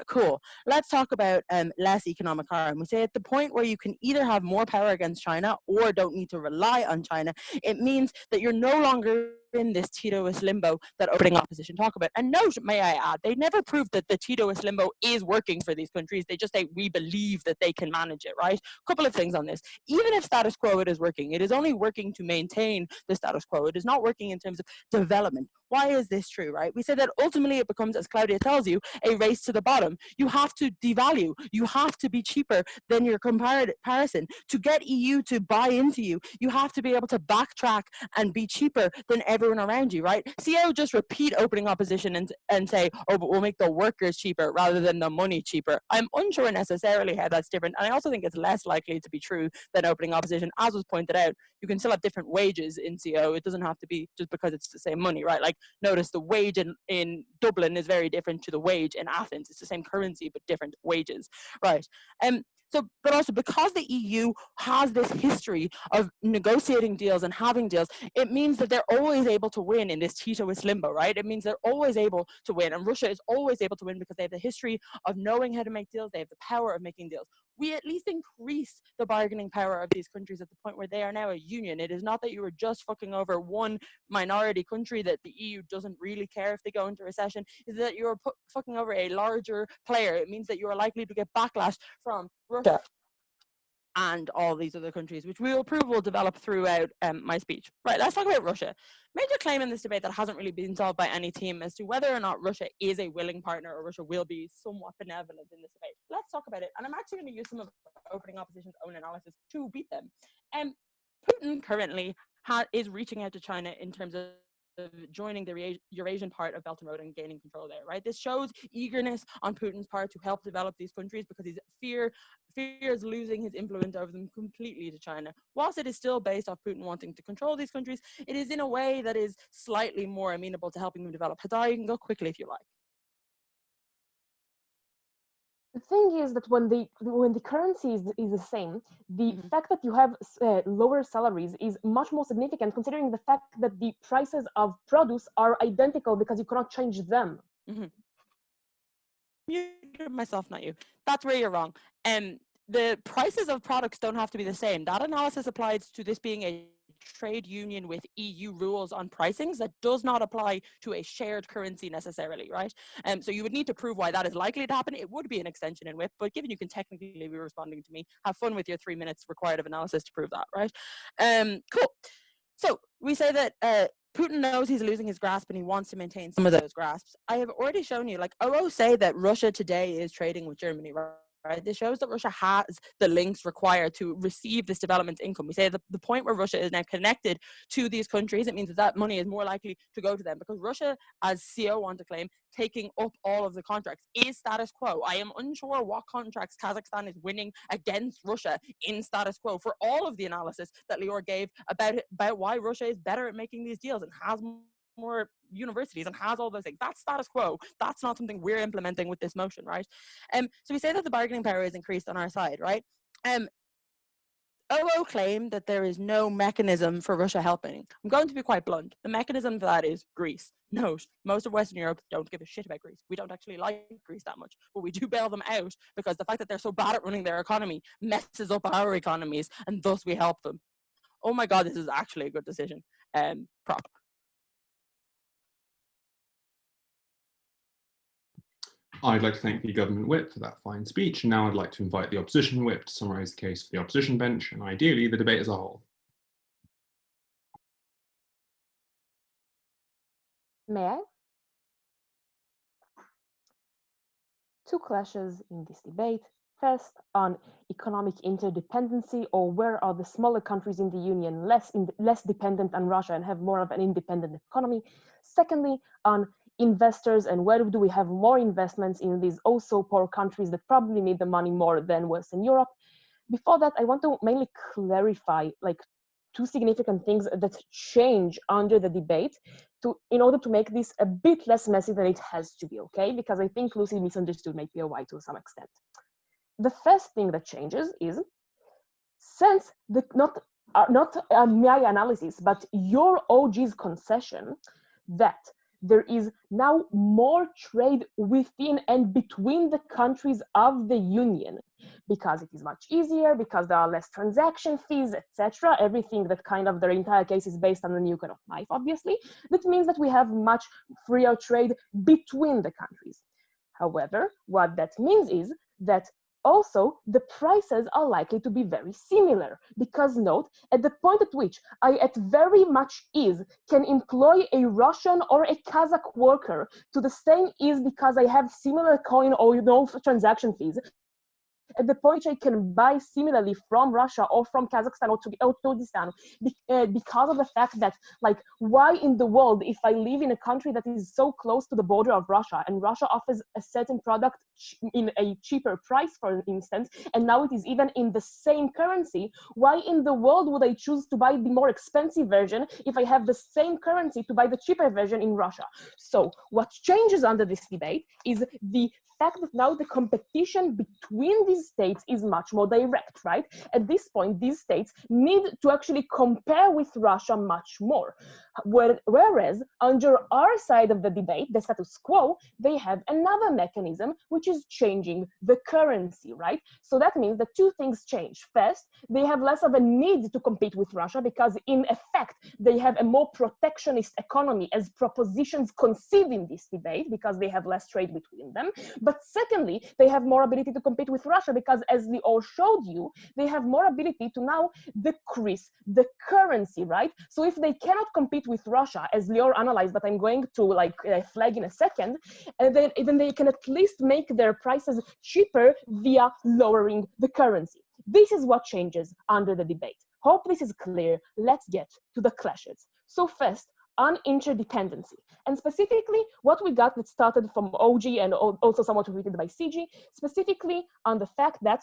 Cool. Let's talk about less economic harm. We say at the point where you can either have more power against China or don't need to rely on China, it means that you're no longer in this Titoist limbo that opening opposition talk about. And note, may I add, they never proved that the Titoist limbo is working for these countries. They just say, we believe that they can manage it, right? Couple of things on this. Even if status quo it is working, it is only working to maintain the status quo. It is not working in terms of development. Why is this true, right? We say that ultimately it becomes, as Claudia tells you, a race to the bottom. You have to devalue. You have to be cheaper than your comparison. To get EU to buy into you, you have to be able to backtrack and be cheaper than everyone around you, right? CO just repeat opening opposition and say, oh, but we'll make the workers cheaper rather than the money cheaper. I'm unsure necessarily how that's different. And I also think it's less likely to be true than opening opposition. As was pointed out, you can still have different wages in CO. It doesn't have to be just because it's the same money, right? Like, notice the wage in Dublin is very different to the wage in Athens. It's the same currency, but different wages, right? So, but also because the EU has this history of negotiating deals and having deals, it means that they're always able to win in this Titoist limbo, right? It means they're always able to win, and Russia is always able to win because they have the history of knowing how to make deals. They have the power of making deals. We at least increase the bargaining power of these countries at the point where they are now a union. It is not that you were just fucking over one minority country that the EU doesn't really care if they go into recession. Is that you're fucking over a larger player. It means that you are likely to get backlash from Russia and all these other countries, which we will prove will develop throughout my speech. Right, let's talk about Russia. Major claim in this debate that hasn't really been solved by any team as to whether or not Russia is a willing partner or Russia will be somewhat benevolent in this debate. Let's talk about it. And I'm actually going to use some of opening opposition's own analysis to beat them. Putin currently is reaching out to China in terms of joining the Eurasian part of Belt and Road and gaining control there, right? This shows eagerness on Putin's part to help develop these countries because he fears losing his influence over them completely to China. Whilst it is still based off Putin wanting to control these countries, it is in a way that is slightly more amenable to helping them develop. Hadar, you can go quickly if you like. The thing is that when the currency is the same, the fact that you have lower salaries is much more significant, considering the fact that the prices of produce are identical because you cannot change them. Muted myself, not you. That's where you're wrong. the prices of products don't have to be the same. That analysis applies to this being a trade union with EU rules on pricings. That does not apply to a shared currency necessarily, right? So you would need to prove why that is likely to happen. It would be an extension in WIP, but given you can technically be responding to me, have fun with your 3 minutes required of analysis to prove that, right? Cool. So we say that Putin knows he's losing his grasp and he wants to maintain some of those grasps. I have already shown you, like, OO say that Russia today is trading with Germany, right? This shows that Russia has the links required to receive this development income. We say that the point where Russia is now connected to these countries, it means that that money is more likely to go to them, because Russia, as CO want to claim, taking up all of the contracts is status quo. I am unsure what contracts Kazakhstan is winning against Russia in status quo for all of the analysis that Lior gave about why Russia is better at making these deals and has more universities and has all those things. That's status quo. That's not something we're implementing with this motion, right? So we say that the bargaining power is increased on our side, right? OO claim that there is no mechanism for Russia helping. I'm going to be quite blunt. The mechanism for that is Greece. Note, most of Western Europe don't give a shit about Greece. We don't actually like Greece that much, but we do bail them out because the fact that they're so bad at running their economy messes up our economies, and thus we help them. Oh my God, this is actually a good decision. Prop. I'd like to thank the government whip for that fine speech, and now I'd like to invite the opposition whip to summarise the case for the opposition bench, and ideally the debate as a whole. May I? Two clashes in this debate. First, on economic interdependency, or where are the smaller countries in the Union less dependent on Russia and have more of an independent economy. Secondly, on investors and where do we have more investments in these also poor countries that probably need the money more than Western Europe. Before that, I want to mainly clarify like two significant things that change under the debate in order to make this a bit less messy than it has to be, okay? Because I think Lucy misunderstood my POI to some extent. The first thing that changes is, since not my analysis, but your OG's concession that there is now more trade within and between the countries of the Union, because it is much easier, because there are less transaction fees, etc. Everything that kind of their entire case is based on the new kind of knife, obviously. That means that we have much freer trade between the countries. However, what that means is that also the prices are likely to be very similar, because note, at the point at which I at very much ease can employ a Russian or a Kazakh worker to the same ease because I have similar coin or no transaction fees, at the point I can buy similarly from Russia or from Kazakhstan or Kyrgyzstan, because of the fact that, like, why in the world, if I live in a country that is so close to the border of Russia and Russia offers a certain product in a cheaper price, for instance, and now it is even in the same currency, why in the world would I choose to buy the more expensive version if I have the same currency to buy the cheaper version in Russia? So what changes under this debate is the fact that now the competition between these states is much more direct, right? At this point, these states need to actually compare with Russia much more. Whereas under our side of the debate, the status quo, they have another mechanism, which is changing the currency, right? So that means that two things change. First, they have less of a need to compete with Russia because in effect, they have a more protectionist economy as propositions conceived in this debate because they have less trade between them. But secondly, they have more ability to compete with Russia because, as Lior showed you, they have more ability to now decrease the currency, right? So if they cannot compete with Russia, as Lior analyzed, but I'm going to flag in a second, and then they can at least make their prices cheaper via lowering the currency. This is what changes under the debate. Hope this is clear. Let's get to the clashes. So first, on interdependency, and specifically what we got that started from OG and also somewhat repeated by CG, specifically on the fact that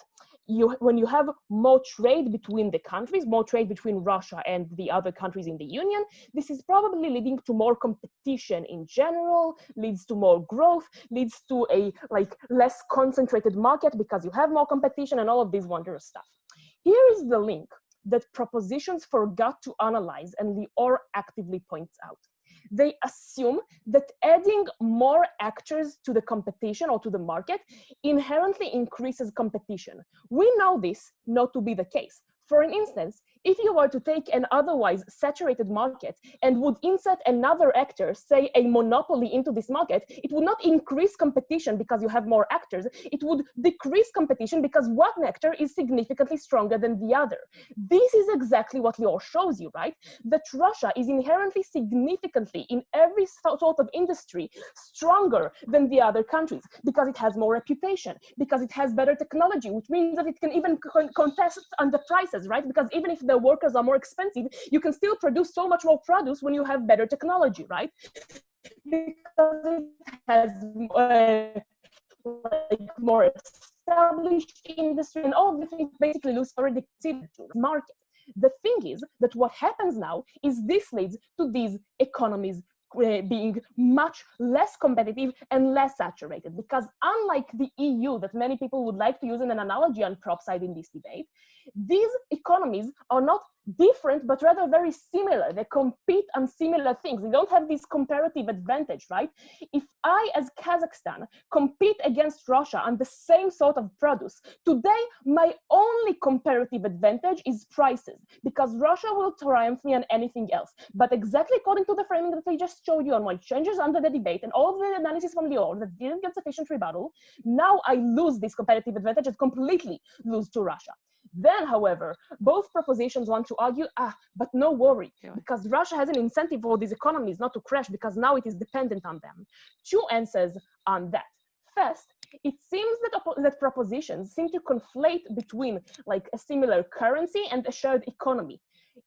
when you have more trade between the countries, more trade between Russia and the other countries in the Union, this is probably leading to more competition in general, leads to more growth, leads to a less concentrated market because you have more competition and all of these wondrous stuff. Here is the link that propositions forgot to analyze and Lior actively points out. They assume that adding more actors to the competition or to the market inherently increases competition. We know this not to be the case. For instance, if you were to take an otherwise saturated market and would insert another actor, say a monopoly into this market, it would not increase competition because you have more actors. It would decrease competition because one actor is significantly stronger than the other. This is exactly what Lior shows you, right? That Russia is inherently significantly in every sort of industry stronger than the other countries because it has more reputation, because it has better technology, which means that it can even contest on the prices, right? Because even if the workers are more expensive, you can still produce so much more produce when you have better technology, right? Because it has like more established industry and all the things basically lose already considered market. The thing is that what happens now is this leads to these economies being much less competitive and less saturated, because unlike the EU that many people would like to use in an analogy on prop side in this debate, these economies are not different, but rather very similar. They compete on similar things. They don't have this comparative advantage, right? If I, as Kazakhstan, compete against Russia on the same sort of produce, today, my only comparative advantage is prices, because Russia will triumph me on anything else. But exactly according to the framing that I just showed you on my changes under the debate and all the analysis from Lior that didn't get sufficient rebuttal, now I lose this competitive advantage and completely lose to Russia. Then, however, both propositions want to argue, but no worry, because Russia has an incentive for these economies not to crash because now it is dependent on them. Two answers on that. First, it seems that propositions seem to conflate between like a similar currency and a shared economy.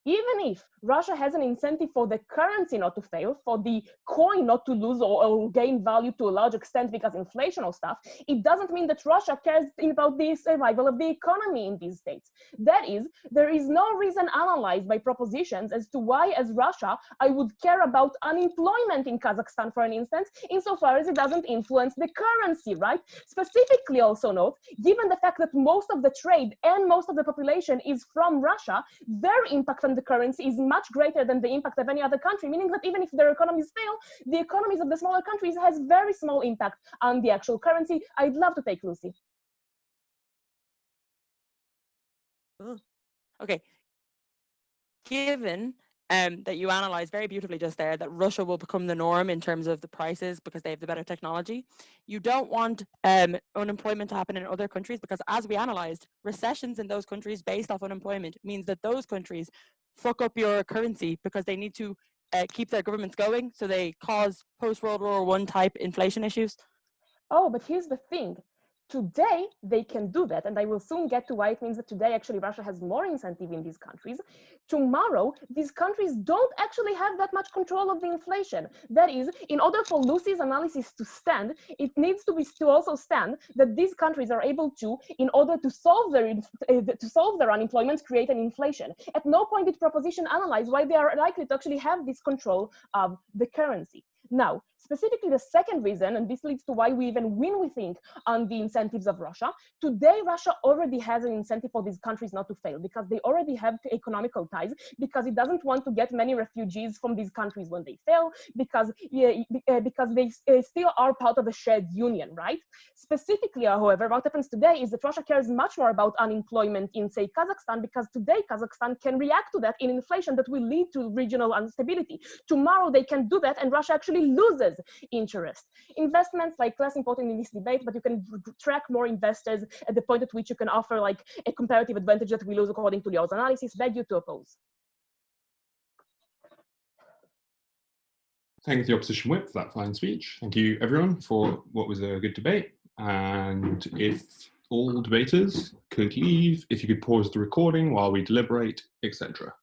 Even if Russia has an incentive for the currency not to fail, for the coin not to lose or gain value to a large extent because inflation or stuff, it doesn't mean that Russia cares about the survival of the economy in these states. That is, there is no reason analyzed by propositions as to why, as Russia, I would care about unemployment in Kazakhstan, for an instance, insofar as it doesn't influence the currency, right? Specifically also note, given the fact that most of the trade and most of the population is from Russia, their impact on the currency is much greater than the impact of any other country, meaning that even if their economies fail, the economies of the smaller countries has very small impact on the actual currency. I'd love to take Lucy. Okay. Given that you analyzed very beautifully just there that Russia will become the norm in terms of the prices because they have the better technology, you don't want unemployment to happen in other countries, because as we analyzed, recessions in those countries based off unemployment means that those countries fuck up your currency because they need to keep their governments going, so they cause post-World War I type inflation issues. Oh, but here's the thing. Today, they can do that, and I will soon get to why it means that today, actually, Russia has more incentive in these countries. Tomorrow, these countries don't actually have that much control of the inflation. That is, in order for Lucy's analysis to stand, it needs to also stand that these countries are able to, in order to solve their unemployment, create an inflation. At no point did proposition analyze why they are likely to actually have this control of the currency. Now, specifically the second reason, and this leads to why we even win, we think, on the incentives of Russia. Today, Russia already has an incentive for these countries not to fail because they already have economical ties, because it doesn't want to get many refugees from these countries when they fail, because they still are part of a shared union, right? Specifically, however, what happens today is that Russia cares much more about unemployment in, say, Kazakhstan, because today Kazakhstan can react to that in inflation that will lead to regional instability. Tomorrow, they can do that, and Russia actually loses interest. Investments, like, less important in this debate, but you can track more investors at the point at which you can offer like a comparative advantage that we lose according to Lior's analysis. Beg you to oppose. Thank the opposition whip for that fine speech. Thank you everyone for what was a good debate. And if all debaters could leave, if you could pause the recording while we deliberate, etc.